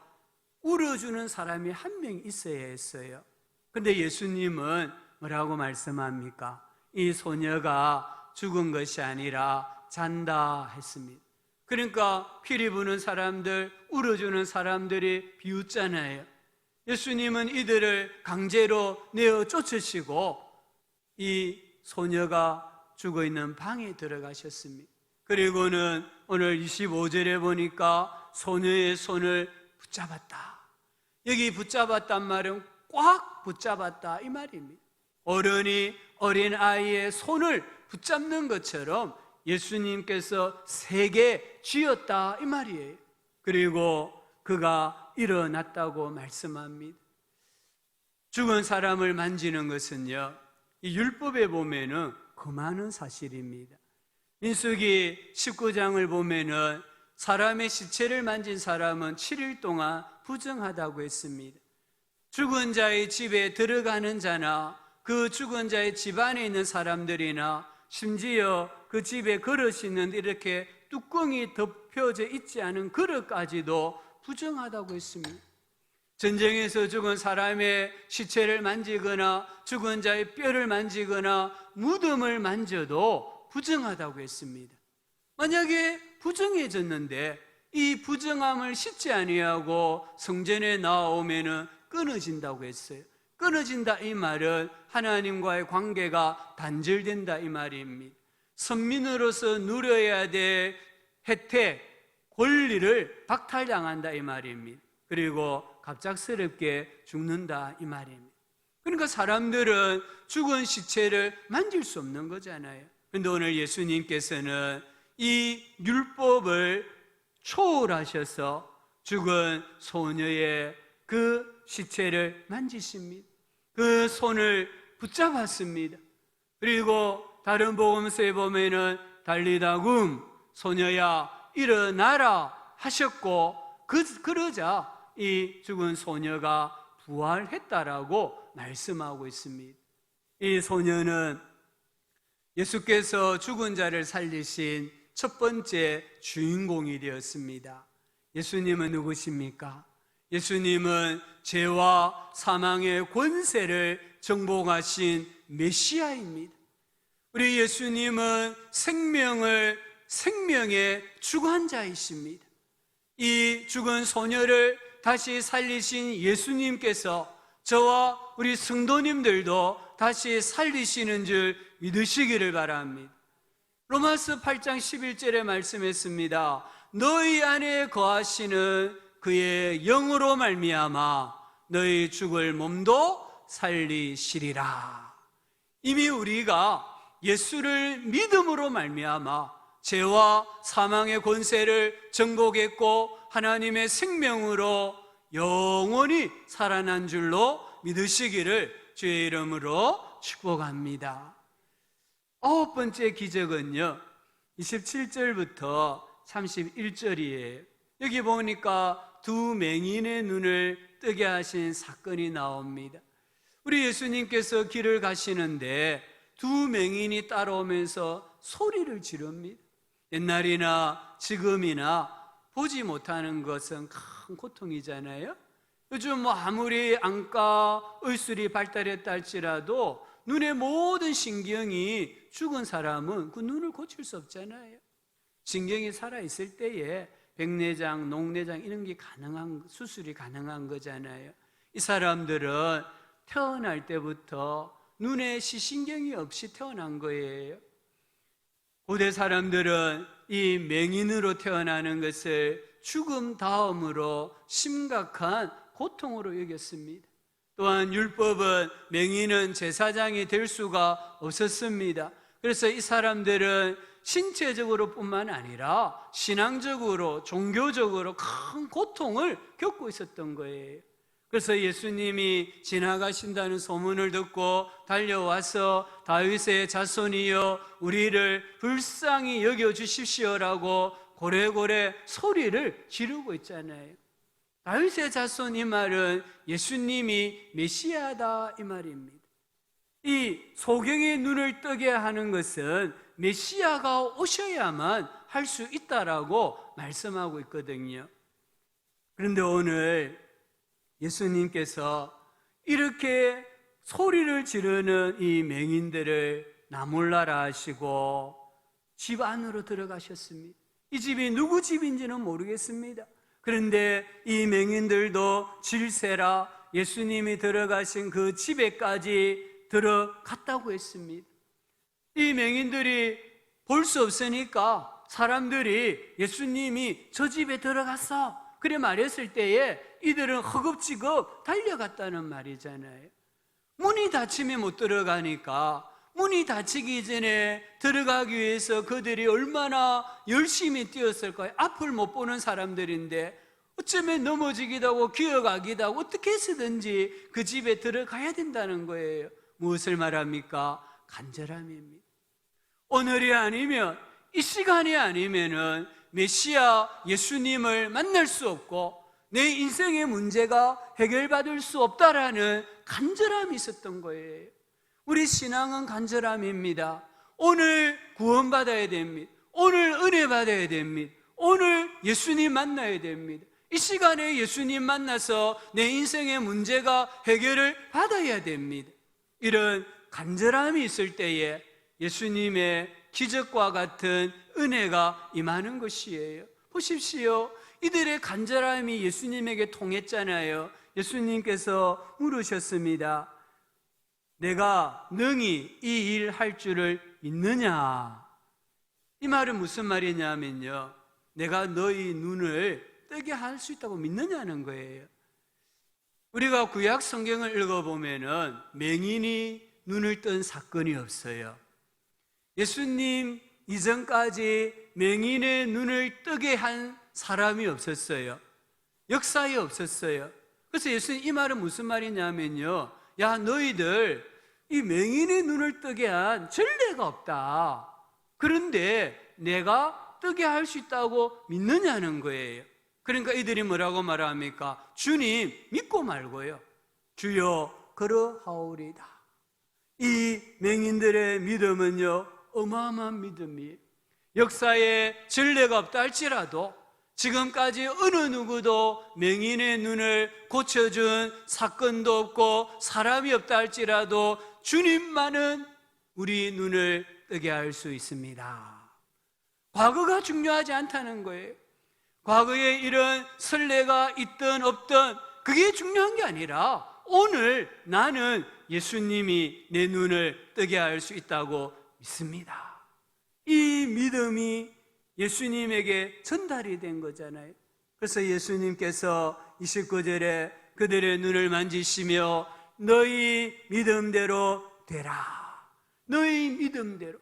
울어주는 사람이 1명 있어야 했어요. 그런데 예수님은 뭐라고 말씀합니까? 이 소녀가 죽은 것이 아니라 잔다 했습니다. 그러니까 피리 부는 사람들, 울어주는 사람들이 비웃잖아요. 예수님은 이들을 강제로 내어 쫓으시고 이 소녀가 죽어 있는 방에 들어가셨습니다. 그리고는 오늘 25절에 보니까 소녀의 손을 붙잡았다. 여기 붙잡았단 말은 꽉 붙잡았다 이 말입니다. 어른이 어린 아이의 손을 붙잡는 것처럼 예수님께서 세게 쥐었다 이 말이에요. 그리고 그가 일어났다고 말씀합니다. 죽은 사람을 만지는 것은요, 이 율법에 보면은 금하는 사실입니다. 민수기 19장을 보면은 사람의 시체를 만진 사람은 7일 동안 부정하다고 했습니다. 죽은 자의 집에 들어가는 자나 그 죽은 자의 집안에 있는 사람들이나 심지어 그 집에 그릇이 있는데 이렇게 뚜껑이 덮여져 있지 않은 그릇까지도 부정하다고 했습니다. 전쟁에서 죽은 사람의 시체를 만지거나 죽은 자의 뼈를 만지거나 무덤을 만져도 부정하다고 했습니다. 만약에 부정해졌는데 이 부정함을 씻지 아니하고 성전에 나오면은 끊어진다고 했어요. 끊어진다 이 말은 하나님과의 관계가 단절된다 이 말입니다. 선민으로서 누려야 될 혜택, 권리를 박탈당한다 이 말입니다. 그리고 갑작스럽게 죽는다 이 말입니다. 그러니까 사람들은 죽은 시체를 만질 수 없는 거잖아요. 그런데 오늘 예수님께서는 이 율법을 초월하셔서 죽은 소녀의 그 시체를 만지십니다. 그 손을 붙잡았습니다. 그리고 다른 복음서에 보면은 달리다굼 소녀야 일어나라 하셨고 그러자 이 죽은 소녀가 부활했다라고 말씀하고 있습니다. 이 소녀는 예수께서 죽은 자를 살리신 첫 번째 주인공이 되었습니다. 예수님은 누구십니까? 예수님은 죄와 사망의 권세를 정복하신 메시아입니다. 우리 예수님은 생명의 주관자이십니다. 이 죽은 소녀를 다시 살리신 예수님께서 저와 우리 성도님들도 다시 살리시는 줄 믿으시기를 바랍니다. 로마서 8장 11절에 말씀했습니다. 너희 안에 거하시는 그의 영으로 말미암아 너희 죽을 몸도 살리시리라. 이미 우리가 예수를 믿음으로 말미암아 죄와 사망의 권세를 정복했고 하나님의 생명으로 영원히 살아난 줄로 믿으시기를 주의 이름으로 축복합니다. 9번째 기적은요 27절부터 31절이에요. 여기 보니까 두 맹인의 눈을 뜨게 하신 사건이 나옵니다. 우리 예수님께서 길을 가시는데 두 맹인이 따라오면서 소리를 지릅니다. 옛날이나 지금이나 보지 못하는 것은 큰 고통이잖아요. 요즘 아무리 안과 의술이 발달했다 할지라도 눈의 모든 신경이 죽은 사람은 그 눈을 고칠 수 없잖아요. 신경이 살아있을 때에 백내장, 녹내장 이런 게 수술이 가능한 거잖아요. 이 사람들은 태어날 때부터 눈에 시신경이 없이 태어난 거예요. 고대 사람들은 이 맹인으로 태어나는 것을 죽음 다음으로 심각한 고통으로 여겼습니다. 또한 율법은 맹인은 제사장이 될 수가 없었습니다. 그래서 이 사람들은 신체적으로 뿐만 아니라 신앙적으로, 종교적으로 큰 고통을 겪고 있었던 거예요. 그래서 예수님이 지나가신다는 소문을 듣고 달려와서 다윗의 자손이여 우리를 불쌍히 여겨주십시오라고 고래고래 소리를 지르고 있잖아요. 다윗의 자손 이 말은 예수님이 메시아다 이 말입니다. 이 소경의 눈을 뜨게 하는 것은 메시아가 오셔야만 할 수 있다라고 말씀하고 있거든요. 그런데 오늘 예수님께서 이렇게 소리를 지르는 이 맹인들을 나몰라라 하시고 집 안으로 들어가셨습니다. 이 집이 누구 집인지는 모르겠습니다. 그런데 이 맹인들도 질세라 예수님이 들어가신 그 집에까지 들어갔다고 했습니다. 이 맹인들이 볼 수 없으니까 사람들이 예수님이 저 집에 들어갔어 그래 말했을 때에 이들은 허겁지겁 달려갔다는 말이잖아요. 문이 닫히면 못 들어가니까 문이 닫히기 전에 들어가기 위해서 그들이 얼마나 열심히 뛰었을까요? 앞을 못 보는 사람들인데 어쩌면 넘어지기도 하고 기어가기도 하고 어떻게 해서든지 그 집에 들어가야 된다는 거예요. 무엇을 말합니까? 간절함입니다. 오늘이 아니면 이 시간이 아니면은 메시아 예수님을 만날 수 없고 내 인생의 문제가 해결받을 수 없다라는 간절함이 있었던 거예요. 우리 신앙은 간절함입니다. 오늘 구원받아야 됩니다. 오늘 은혜 받아야 됩니다. 오늘 예수님 만나야 됩니다. 이 시간에 예수님 만나서 내 인생의 문제가 해결을 받아야 됩니다. 이런 간절함이 있을 때에 예수님의 기적과 같은 은혜가 임하는 것이에요. 보십시오. 이들의 간절함이 예수님에게 통했잖아요. 예수님께서 물으셨습니다. 내가 능히 이 일 할 줄을 믿느냐? 이 말은 무슨 말이냐면요, 내가 너희 눈을 뜨게 할 수 있다고 믿느냐는 거예요. 우리가 구약 성경을 읽어보면은 맹인이 눈을 뜬 사건이 없어요. 예수님 이전까지 맹인의 눈을 뜨게 한 사람이 없었어요. 역사에 없었어요. 그래서 예수님 이 말은 무슨 말이냐면요, 야, 너희들 이 맹인의 눈을 뜨게 한 전례가 없다. 그런데 내가 뜨게 할 수 있다고 믿느냐는 거예요. 그러니까 이들이 뭐라고 말합니까? 주님 믿고 말고요, 주여 그러하오리다. 이 맹인들의 믿음은요, 어마어마한 믿음이에요. 역사에 전례가 없다 할지라도, 지금까지 어느 누구도 맹인의 눈을 고쳐준 사건도 없고 사람이 없다 할지라도 주님만은 우리 눈을 뜨게 할 수 있습니다. 과거가 중요하지 않다는 거예요. 과거에 이런 선례가 있든 없든 그게 중요한 게 아니라 오늘 나는 예수님이 내 눈을 뜨게 할 수 있다고 믿습니다. 이 믿음이 예수님에게 전달이 된 거잖아요. 그래서 예수님께서 29절에 그들의 눈을 만지시며 너희 믿음대로 되라. 너희 믿음대로.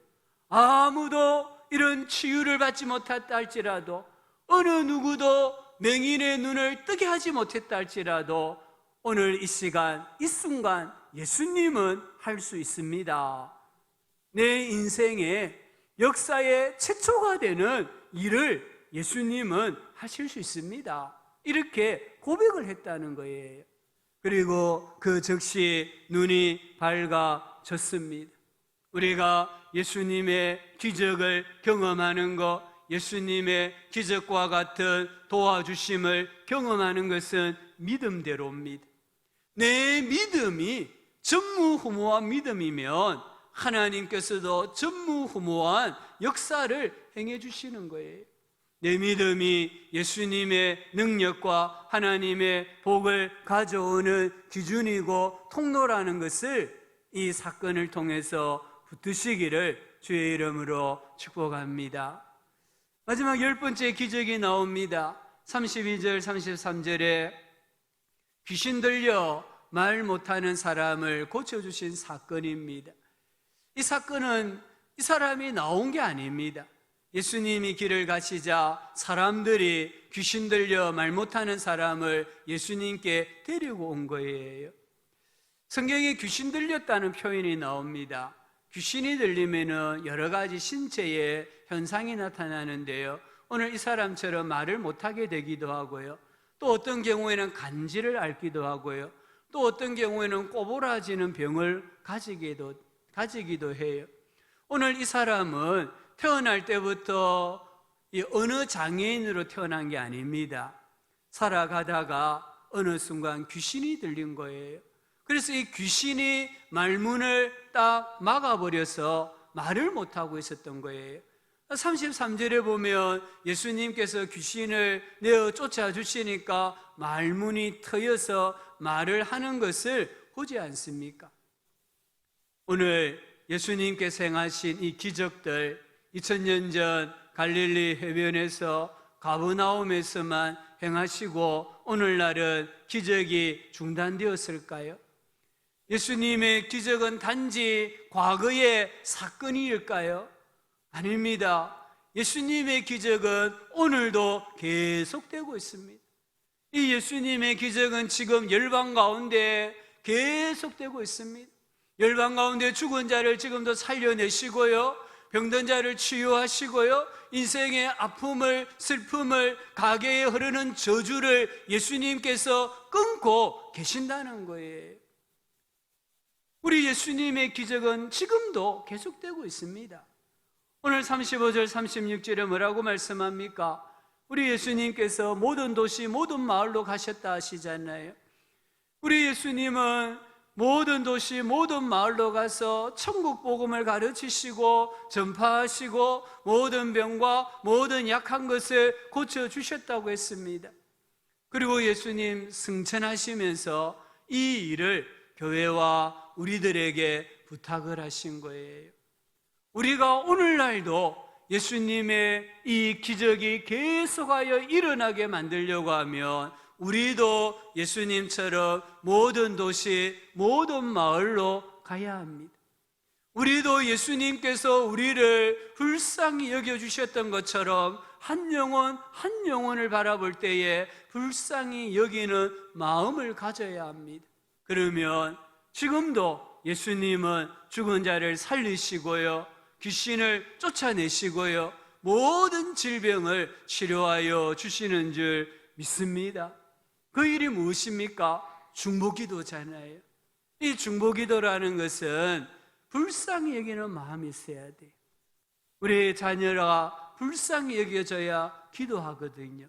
아무도 이런 치유를 받지 못했다 할지라도, 어느 누구도 맹인의 눈을 뜨게 하지 못했다 할지라도 오늘 이 시간, 이 순간 예수님은 할 수 있습니다. 내 인생의 역사의 최초가 되는 일을 예수님은 하실 수 있습니다. 이렇게 고백을 했다는 거예요. 그리고 그 즉시 눈이 밝아졌습니다. 우리가 예수님의 기적을 경험하는 것, 예수님의 기적과 같은 도와주심을 경험하는 것은 믿음대로입니다. 내 믿음이 전무후무한 믿음이면 하나님께서도 전무후무한 역사를 행해 주시는 거예요. 내 믿음이 예수님의 능력과 하나님의 복을 가져오는 기준이고 통로라는 것을 이 사건을 통해서 붙드시기를 주의 이름으로 축복합니다. 마지막 10번째 기적이 나옵니다. 32절 33절에 귀신 들려 말 못하는 사람을 고쳐주신 사건입니다. 이 사건은 이 사람이 나온 게 아닙니다. 예수님이 길을 가시자 사람들이 귀신 들려 말 못하는 사람을 예수님께 데리고 온 거예요. 성경에 귀신 들렸다는 표현이 나옵니다. 귀신이 들리면은 여러 가지 신체의 현상이 나타나는데요, 오늘 이 사람처럼 말을 못하게 되기도 하고요, 또 어떤 경우에는 간지를 앓기도 하고요, 또 어떤 경우에는 꼬부라지는 병을 가지기도 해요. 오늘 이 사람은 태어날 때부터 어느 장애인으로 태어난 게 아닙니다. 살아가다가 어느 순간 귀신이 들린 거예요. 그래서 이 귀신이 말문을 딱 막아버려서 말을 못하고 있었던 거예요. 33절에 보면 예수님께서 귀신을 내어 쫓아주시니까 말문이 트여서 말을 하는 것을 보지 않습니까? 오늘 예수님께서 행하신 이 기적들, 2000년 전 갈릴리 해변에서 가버나움에서만 행하시고 오늘날은 기적이 중단되었을까요? 예수님의 기적은 단지 과거의 사건일까요? 아닙니다. 예수님의 기적은 오늘도 계속되고 있습니다. 이 예수님의 기적은 지금 열방 가운데 계속되고 있습니다. 열방 가운데 죽은 자를 지금도 살려내시고요, 병든 자를 치유하시고요, 인생의 아픔을, 슬픔을, 가게에 흐르는 저주를 예수님께서 끊고 계신다는 거예요. 우리 예수님의 기적은 지금도 계속되고 있습니다. 오늘 35절 36절에 뭐라고 말씀합니까? 우리 예수님께서 모든 도시 모든 마을로 가셨다 하시잖아요. 우리 예수님은 모든 도시 모든 마을로 가서 천국 복음을 가르치시고 전파하시고 모든 병과 모든 약한 것을 고쳐주셨다고 했습니다. 그리고 예수님 승천하시면서 이 일을 교회와 우리들에게 부탁을 하신 거예요. 우리가 오늘날도 예수님의 이 기적이 계속하여 일어나게 만들려고 하면 우리도 예수님처럼 모든 도시, 모든 마을로 가야 합니다. 우리도 예수님께서 우리를 불쌍히 여겨주셨던 것처럼 한 영혼 한 영혼을 바라볼 때에 불쌍히 여기는 마음을 가져야 합니다. 그러면 지금도 예수님은 죽은 자를 살리시고요, 귀신을 쫓아내시고요, 모든 질병을 치료하여 주시는 줄 믿습니다. 그 일이 무엇입니까? 중보기도잖아요. 이 중보기도라는 것은 불쌍히 여기는 마음이 있어야 돼요. 우리 자녀가 불쌍히 여겨져야 기도하거든요.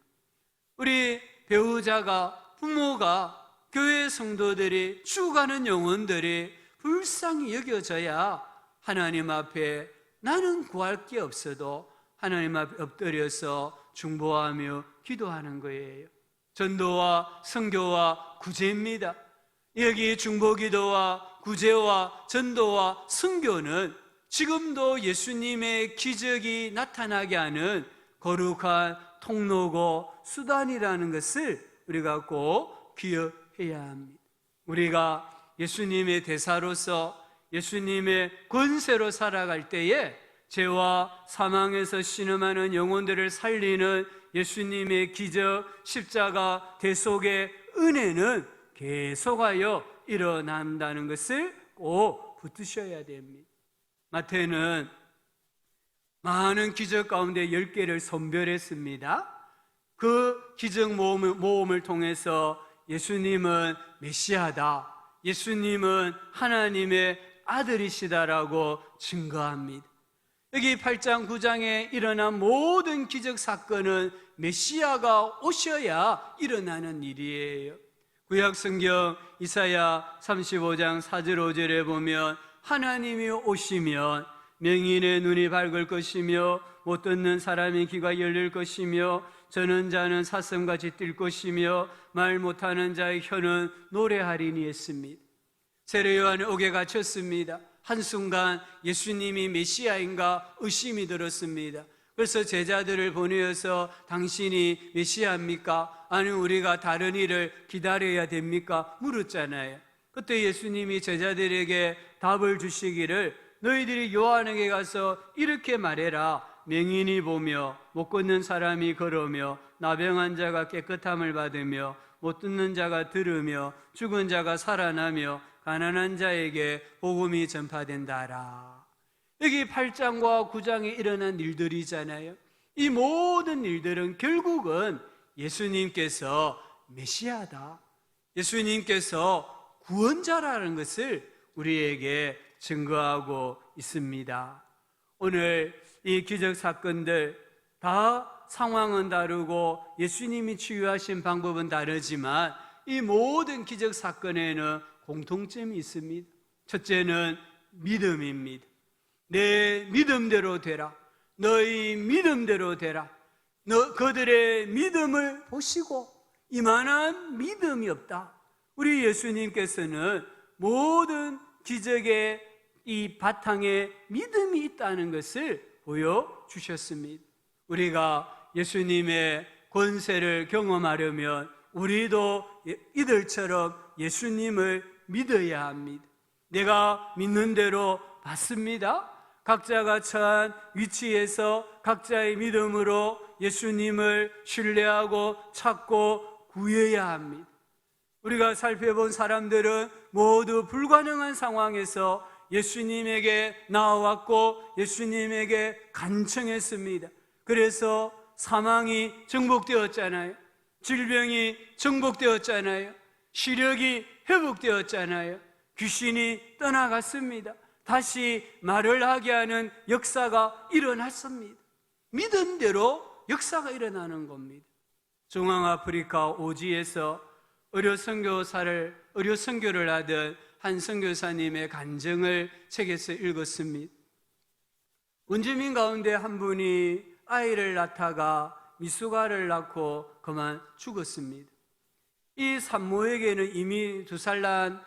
우리 배우자가, 부모가, 교회 성도들이, 죽어가는 영혼들이 불쌍히 여겨져야 하나님 앞에 나는 구할 게 없어도 하나님 앞에 엎드려서 중보하며 기도하는 거예요. 전도와 선교와 구제입니다. 여기 중보기도와 구제와 전도와 선교는 지금도 예수님의 기적이 나타나게 하는 거룩한 통로고 수단이라는 것을 우리가 꼭 기억해야 합니다. 우리가 예수님의 대사로서 예수님의 권세로 살아갈 때에 죄와 사망에서 신음하는 영혼들을 살리는 예수님의 기적, 십자가, 대속의 은혜는 계속하여 일어난다는 것을 꼭 붙드셔야 됩니다. 마태는 많은 기적 가운데 10개를 선별했습니다. 그 기적 모험을 통해서 예수님은 메시아다, 예수님은 하나님의 아들이시다라고 증거합니다. 여기 8장 9장에 일어난 모든 기적 사건은 메시아가 오셔야 일어나는 일이에요. 구약성경 이사야 35장 4절 5절에 보면 하나님이 오시면 명인의 눈이 밝을 것이며 못 듣는 사람의 귀가 열릴 것이며 저는 자는 사슴같이 뛸 것이며 말 못하는 자의 혀는 노래하리니 했습니다. 세례 요한이 옥에 갇혔습니다. 한순간 예수님이 메시아인가 의심이 들었습니다. 그래서 제자들을 보내어서 당신이 메시아입니까? 아니 우리가 다른 일을 기다려야 됩니까? 물었잖아요. 그때 예수님이 제자들에게 답을 주시기를 너희들이 요한에게 가서 이렇게 말해라. 명인이 보며 못 걷는 사람이 걸으며 나병한 자가 깨끗함을 받으며 못 듣는 자가 들으며 죽은 자가 살아나며 가난한 자에게 복음이 전파된다라. 여기 8장과 9장에 일어난 일들이잖아요. 이 모든 일들은 결국은 예수님께서 메시아다, 예수님께서 구원자라는 것을 우리에게 증거하고 있습니다. 오늘 이 기적 사건들 다 상황은 다르고 예수님이 치유하신 방법은 다르지만 이 모든 기적 사건에는 공통점이 있습니다. 첫째는 믿음입니다. 내 믿음대로 되라. 너희 믿음대로 되라. 그들의 믿음을 보시고 이만한 믿음이 없다. 우리 예수님께서는 모든 기적의 이 바탕에 믿음이 있다는 것을 보여주셨습니다. 우리가 예수님의 권세를 경험하려면 우리도 이들처럼 예수님을 믿어야 합니다. 내가 믿는 대로 받습니다. 각자가 처한 위치에서 각자의 믿음으로 예수님을 신뢰하고 찾고 구해야 합니다. 우리가 살펴본 사람들은 모두 불가능한 상황에서 예수님에게 나와왔고 예수님에게 간청했습니다. 그래서 사망이 정복되었잖아요. 질병이 정복되었잖아요. 시력이 회복되었잖아요. 귀신이 떠나갔습니다. 다시 말을 하게 하는 역사가 일어났습니다. 믿음대로 역사가 일어나는 겁니다. 중앙아프리카 오지에서 의료 선교를 하던 한 선교사님의 간증을 책에서 읽었습니다. 원주민 가운데 한 분이 아이를 낳다가 미숙아를 낳고 그만 죽었습니다. 이 산모에게는 이미 2살 난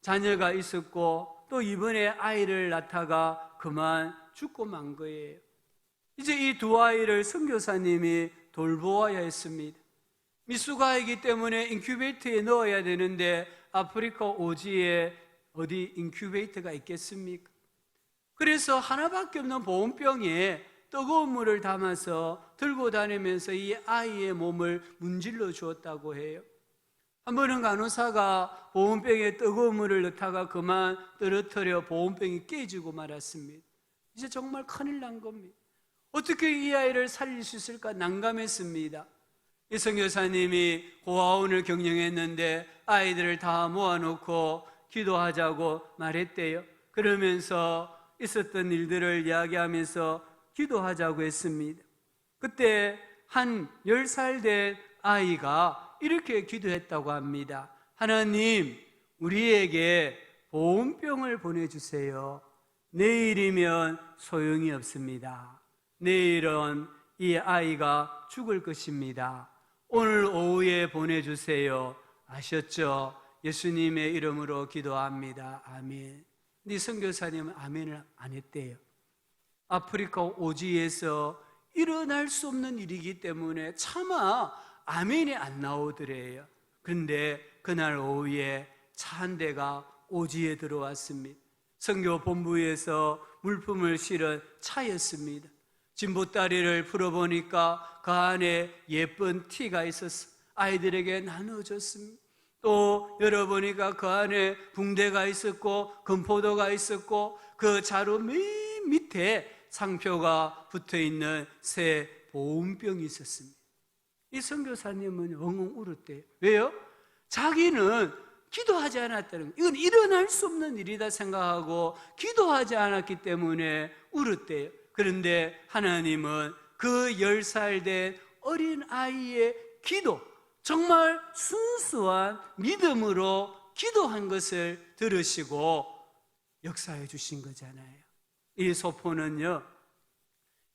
자녀가 있었고 또 이번에 아이를 낳다가 그만 죽고 만 거예요. 이제 이 두 아이를 선교사님이 돌보아야 했습니다. 미숙아이기 때문에 인큐베이터에 넣어야 되는데 아프리카 오지에 어디 인큐베이터가 있겠습니까? 그래서 하나밖에 없는 보온병에 뜨거운 물을 담아서 들고 다니면서 이 아이의 몸을 문질러 주었다고 해요. 한 번은 간호사가 보온병에 뜨거운 물을 넣다가 그만 떨어뜨려 보온병이 깨지고 말았습니다. 이제 정말 큰일 난 겁니다. 어떻게 이 아이를 살릴 수 있을까 난감했습니다. 이 선교사님이 고아원을 경영했는데 아이들을 다 모아놓고 기도하자고 말했대요. 그러면서 있었던 일들을 이야기하면서 기도하자고 했습니다. 그때 한 10살 된 아이가 이렇게 기도했다고 합니다. 하나님, 우리에게 보온병을 보내주세요. 내일이면 소용이 없습니다. 내일은 이 아이가 죽을 것입니다. 오늘 오후에 보내주세요. 아셨죠? 예수님의 이름으로 기도합니다. 아멘. 근데 선교사님은 아멘을 안 했대요. 아프리카 오지에서 일어날 수 없는 일이기 때문에 차마 아멘이 안 나오더래요. 그런데 그날 오후에 차 한 대가 오지에 들어왔습니다. 선교 본부에서 물품을 실은 차였습니다. 진보다리를 풀어보니까 그 안에 예쁜 티가 있었어. 아이들에게 나눠줬습니다. 또 열어보니까 그 안에 붕대가 있었고 금포도가 있었고 그 자루 맨 밑에 상표가 붙어있는 새 보온병이 있었습니다. 이 선교사님은 엉엉 울었대요. 왜요? 자기는 기도하지 않았다는 거예요. 이건 일어날 수 없는 일이다 생각하고 기도하지 않았기 때문에 울었대요. 그런데 하나님은 그 10살 된 어린 아이의 기도, 정말 순수한 믿음으로 기도한 것을 들으시고 역사해 주신 거잖아요. 이 소포는요,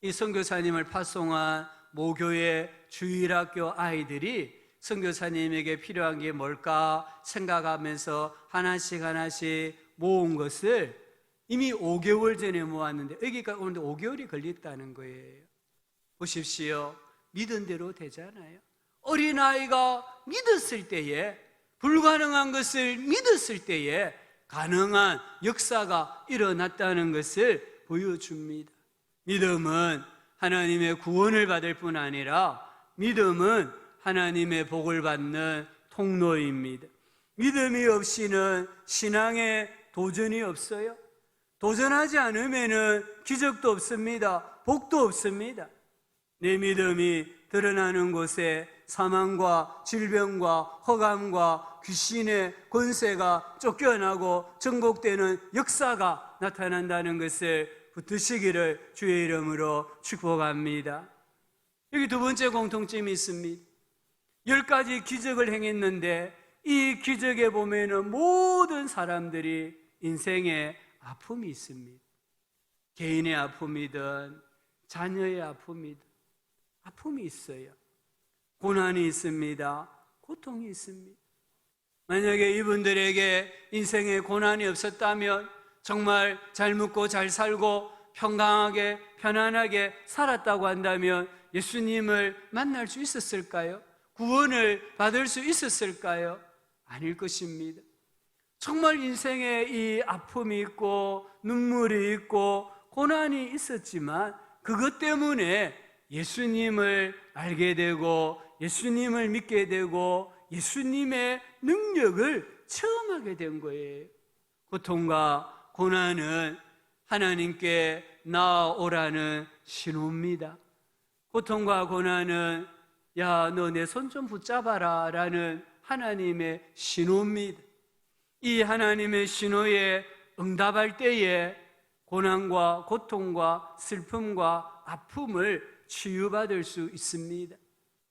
이 선교사님을 파송한 모교의 주일학교 아이들이 선교사님에게 필요한 게 뭘까 생각하면서 하나씩 모은 것을 이미 5개월 전에 모았는데 여기가 오는데 5개월이 걸렸다는 거예요. 보십시오. 믿은 대로 되잖아요. 어린아이가 믿었을 때에, 불가능한 것을 믿었을 때에 가능한 역사가 일어났다는 것을 보여줍니다. 믿음은 하나님의 구원을 받을 뿐 아니라 믿음은 하나님의 복을 받는 통로입니다. 믿음이 없이는 신앙에 도전이 없어요. 도전하지 않으면 기적도 없습니다. 복도 없습니다. 내 믿음이 드러나는 곳에 사망과 질병과 허감과 귀신의 권세가 쫓겨나고 정복되는 역사가 나타난다는 것을 붙드시기를 주의 이름으로 축복합니다. 여기 두 번째 공통점이 있습니다. 10가지 기적을 행했는데 이 기적에 보면은 모든 사람들이 인생에 아픔이 있습니다. 개인의 아픔이든 자녀의 아픔이든 아픔이 있어요. 고난이 있습니다. 고통이 있습니다. 만약에 이분들에게 인생에 고난이 없었다면 정말 잘 먹고 잘 살고 평강하게 편안하게 살았다고 한다면 예수님을 만날 수 있었을까요? 구원을 받을 수 있었을까요? 아닐 것입니다. 정말 인생에 이 아픔이 있고 눈물이 있고 고난이 있었지만 그것 때문에 예수님을 알게 되고 예수님을 믿게 되고 예수님의 능력을 체험하게 된 거예요. 고통과 고난은 하나님께 나아오라는 신호입니다. 고통과 고난은 야, 너 내 손 좀 붙잡아라 라는 하나님의 신호입니다. 이 하나님의 신호에 응답할 때에 고난과 고통과 슬픔과 아픔을 치유받을 수 있습니다.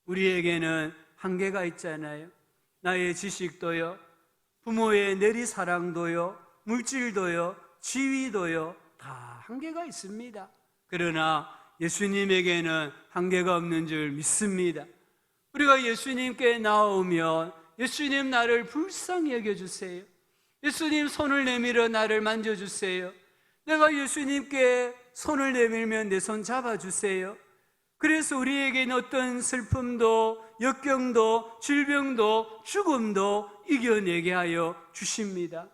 우리에게는 한계가 있잖아요. 나의 지식도요, 부모의 내리사랑도요, 물질도요, 지위도요, 다 한계가 있습니다. 그러나 예수님에게는 한계가 없는 줄 믿습니다. 우리가 예수님께 나오면 예수님 나를 불쌍히 여겨주세요. 예수님 손을 내밀어 나를 만져주세요. 내가 예수님께 손을 내밀면 내 손 잡아주세요. 그래서 우리에게는 어떤 슬픔도 역경도 질병도 죽음도 이겨내게 하여 주십니다.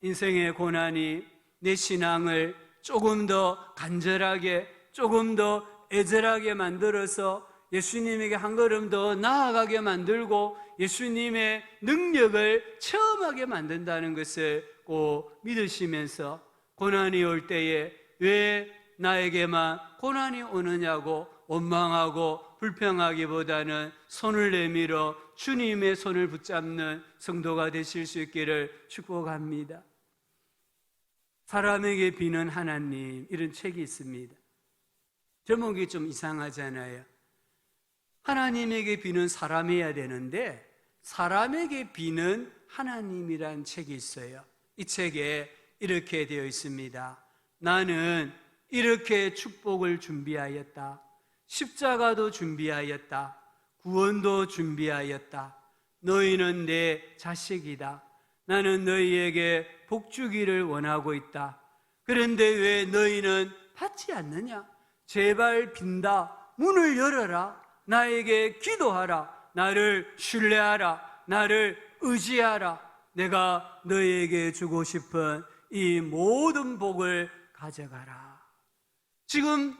인생의 고난이 내 신앙을 조금 더 간절하게, 조금 더 애절하게 만들어서 예수님에게 한 걸음 더 나아가게 만들고 예수님의 능력을 체험하게 만든다는 것을 꼭 믿으시면서, 고난이 올 때에 왜 나에게만 고난이 오느냐고 원망하고 불평하기보다는 손을 내밀어 주님의 손을 붙잡는 성도가 되실 수 있기를 축복합니다. 사람에게 비는 하나님, 이런 책이 있습니다. 제목이 좀 이상하잖아요. 하나님에게 비는 사람이어야 되는데 사람에게 비는 하나님이란 책이 있어요. 이 책에 이렇게 되어 있습니다. 나는 이렇게 축복을 준비하였다. 십자가도 준비하였다. 구원도 준비하였다. 너희는 내 자식이다. 나는 너희에게 복 주기를 원하고 있다. 그런데 왜 너희는 받지 않느냐? 제발 빈다. 문을 열어라. 나에게 기도하라. 나를 신뢰하라. 나를 의지하라. 내가 너희에게 주고 싶은 이 모든 복을 가져가라. 지금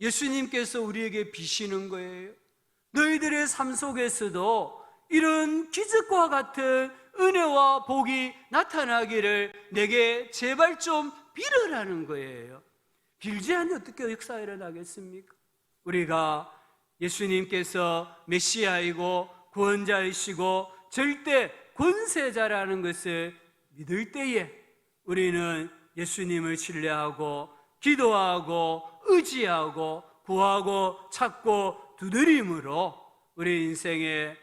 예수님께서 우리에게 비시는 거예요. 너희들의 삶 속에서도 이런 기적과 같은 은혜와 복이 나타나기를 내게 제발 좀 빌으라는 거예요. 빌지 않으면 어떻게 역사가 일어나겠습니까? 우리가 예수님께서 메시아이고 구원자이시고 절대 권세자라는 것을 믿을 때에 우리는 예수님을 신뢰하고 기도하고 의지하고 구하고 찾고 두드림으로 우리 인생의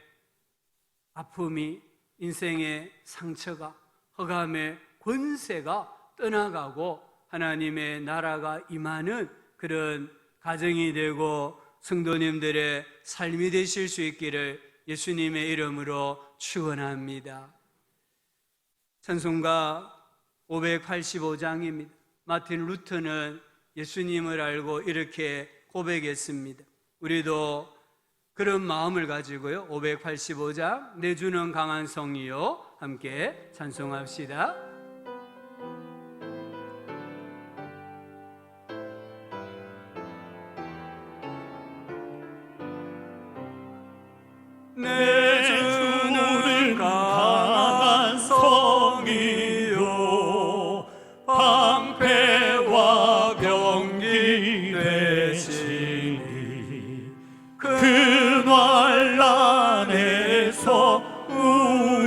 아픔이, 인생의 상처가, 흑암의 권세가 떠나가고 하나님의 나라가 임하는 그런 가정이 되고 성도님들의 삶이 되실 수 있기를 예수님의 이름으로 축원합니다. 찬송가 585장입니다. 마틴 루터는 예수님을 알고 이렇게 고백했습니다. 우리도 그런 마음을 가지고요, 585장 내 주는 강한 성이요, 함께 찬송합시다. 내 주는 강한 성이요 방패와 병기 되시니 그 환난에서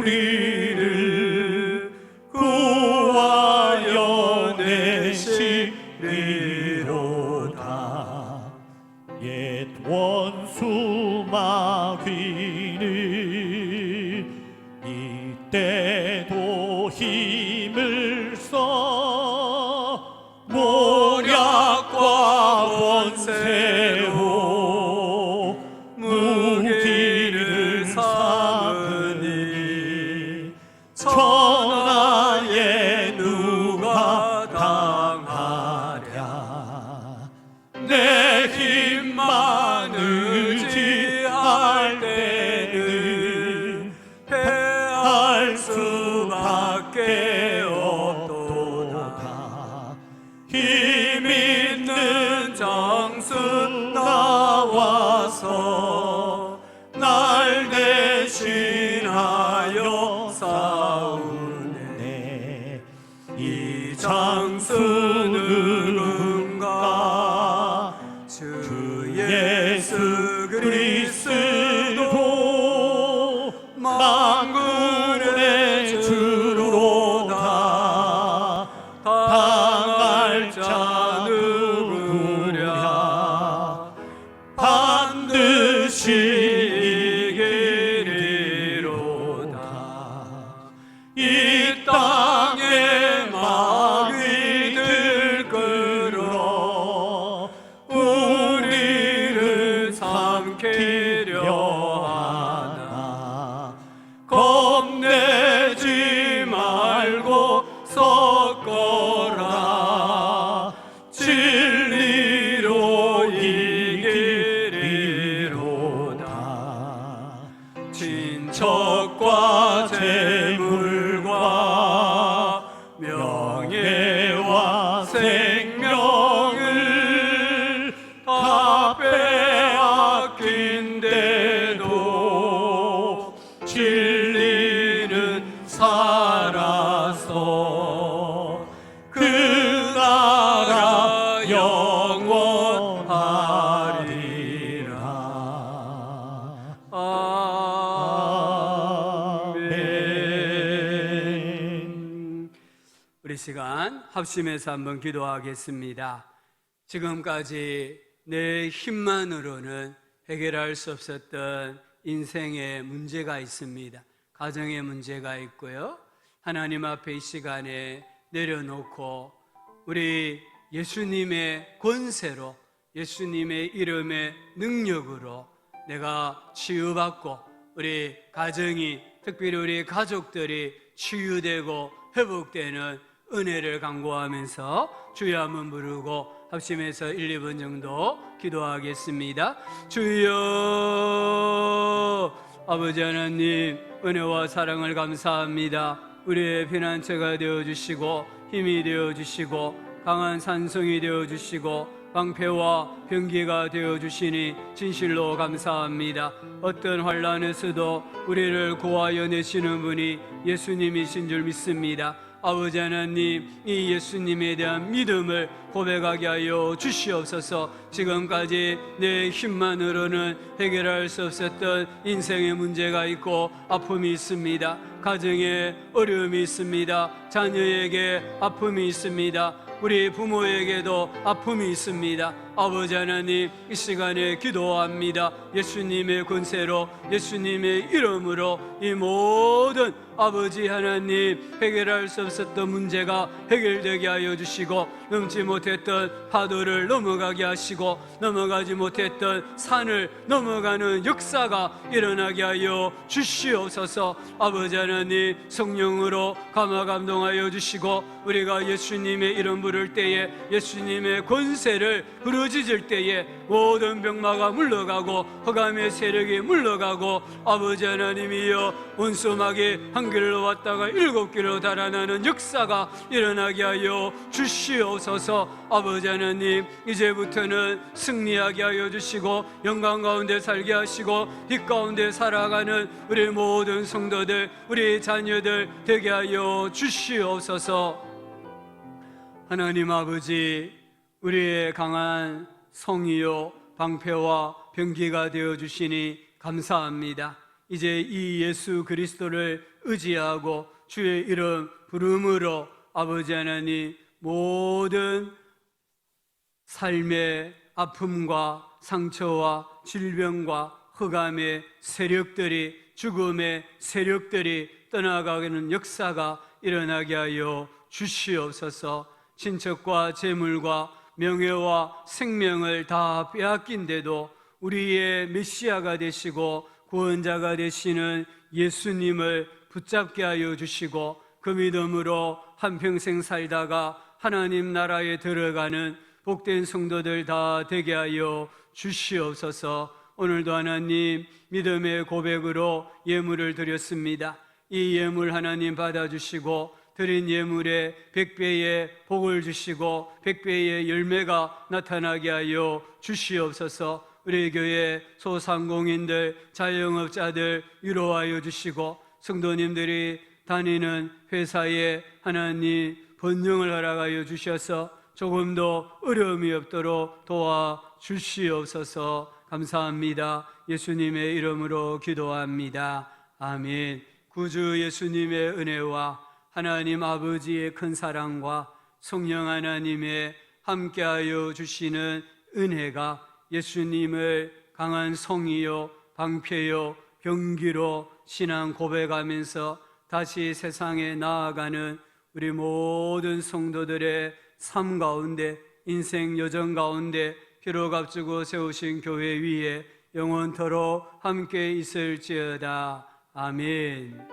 우리를 구하여 내시리로다. 옛 원수 마귀는 이때도 힘을 써 모략과 권세로 무기를 삼으니 천하에 누가 당하랴. 내 힘만 의지할 때는 패할 수밖에 없도다. 힘 있는 장수 나와서 날 대신하여 싸우네. 이 장수 누군가? 주 예수 그리스도 만군의 주로다. 당할 자 누구랴? 반드시 이기리라. 영원하리라. 아멘. 우리 시간 합심해서 한번 기도하겠습니다. 지금까지 내 힘만으로는 해결할 수 없었던 인생의 문제가 있습니다. 가정의 문제가 있고요. 하나님 앞에 이 시간에 내려놓고 우리 예수님의 권세로, 예수님의 이름의 능력으로 내가 치유받고 우리 가정이, 특별히 우리 가족들이 치유되고 회복되는 은혜를 간구하면서 주여 한번 부르고 합심해서 1, 2분 정도 기도하겠습니다. 주여, 아버지 하나님 은혜와 사랑을 감사합니다. 우리의 피난처가 되어주시고 힘이 되어주시고 강한 산성이 되어주시고 방패와 병기가 되어주시니 진실로 감사합니다. 어떤 환난에서도 우리를 구하여 내시는 분이 예수님이신 줄 믿습니다. 아버지 하나님, 이 예수님에 대한 믿음을 고백하게 하여 주시옵소서. 지금까지 내 힘만으로는 해결할 수 없었던 인생의 문제가 있고 아픔이 있습니다. 가정에 어려움이 있습니다. 자녀에게 아픔이 있습니다. 우리 부모에게도 아픔이 있습니다. 아버지 하나님, 이 시간에 기도합니다. 예수님의 권세로, 예수님의 이름으로 이 모든 아버지 하나님 해결할 수 없었던 문제가 해결되게 하여 주시고, 넘지 못했던 파도를 넘어가게 하시고 넘어가지 못했던 산을 넘어가는 역사가 일어나게 하여 주시옵소서. 아버지 하나님, 성령으로 감화 감동하여 주시고 우리가 예수님의 이름 부를 때에, 예수님의 권세를 부르짖을 때에 모든 병마가 물러가고 흑암의 세력이 물러가고, 아버지 하나님이여 원수막이 한 길로 왔다가 7길로 달아나는 역사가 일어나게 하여 주시옵소서. 아버지 하나님, 이제부터는 승리하게 하여 주시고 영광 가운데 살게 하시고 빛 가운데 살아가는 우리 모든 성도들, 우리 자녀들 되게 하여 주시옵소서. 하나님 아버지, 우리의 강한 성이요 방패와 병기가 되어주시니 감사합니다. 이제 이 예수 그리스도를 의지하고 주의 이름 부름으로 아버지 하나님, 모든 삶의 아픔과 상처와 질병과 흑암의 세력들이, 죽음의 세력들이 떠나가는 역사가 일어나게 하여 주시옵소서. 친척과 재물과 명예와 생명을 다 빼앗긴데도 우리의 메시아가 되시고 구원자가 되시는 예수님을 붙잡게 하여 주시고, 그 믿음으로 한평생 살다가 하나님 나라에 들어가는 복된 성도들 다 되게 하여 주시옵소서. 오늘도 하나님 믿음의 고백으로 예물을 드렸습니다. 이 예물 하나님 받아주시고 드린 예물에 100배의 복을 주시고 100배의 열매가 나타나게 하여 주시옵소서. 우리 교회 소상공인들, 자영업자들 위로하여 주시고, 성도님들이 다니는 회사에 하나님 번영을 허락하여 주셔서 조금도 어려움이 없도록 도와주시옵소서. 감사합니다. 예수님의 이름으로 기도합니다. 아멘. 구주 예수님의 은혜와 하나님 아버지의 큰 사랑과 성령 하나님의 함께하여 주시는 은혜가 예수님을 강한 성이요 방패요 병기로 신앙 고백하면서 다시 세상에 나아가는 우리 모든 성도들의 삶 가운데, 인생 여정 가운데 피로 값주고 세우신 교회 위에 영원토록 함께 있을지어다. 아멘.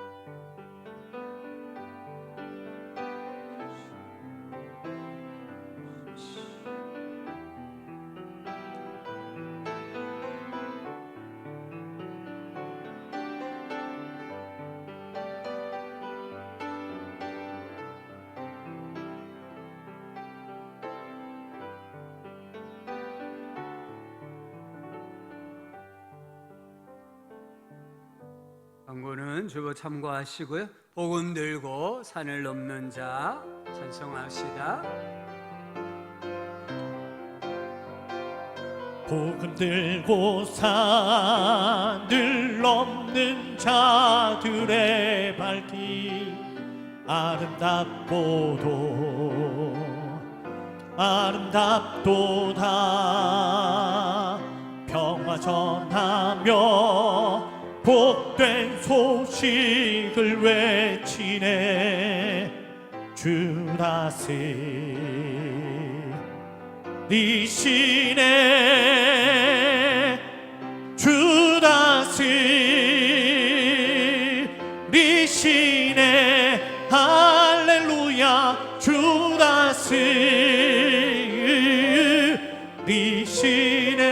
광고는 주보 참고하시고요. 복음 들고 산을 넘는 자 찬송합시다. 복음 들고 산을 넘는 자들의 발길 아름답도다 평화 전하며 복된 소식을 외치네 주다스 리시네 주다스 리시네 할렐루야 주다스 리시네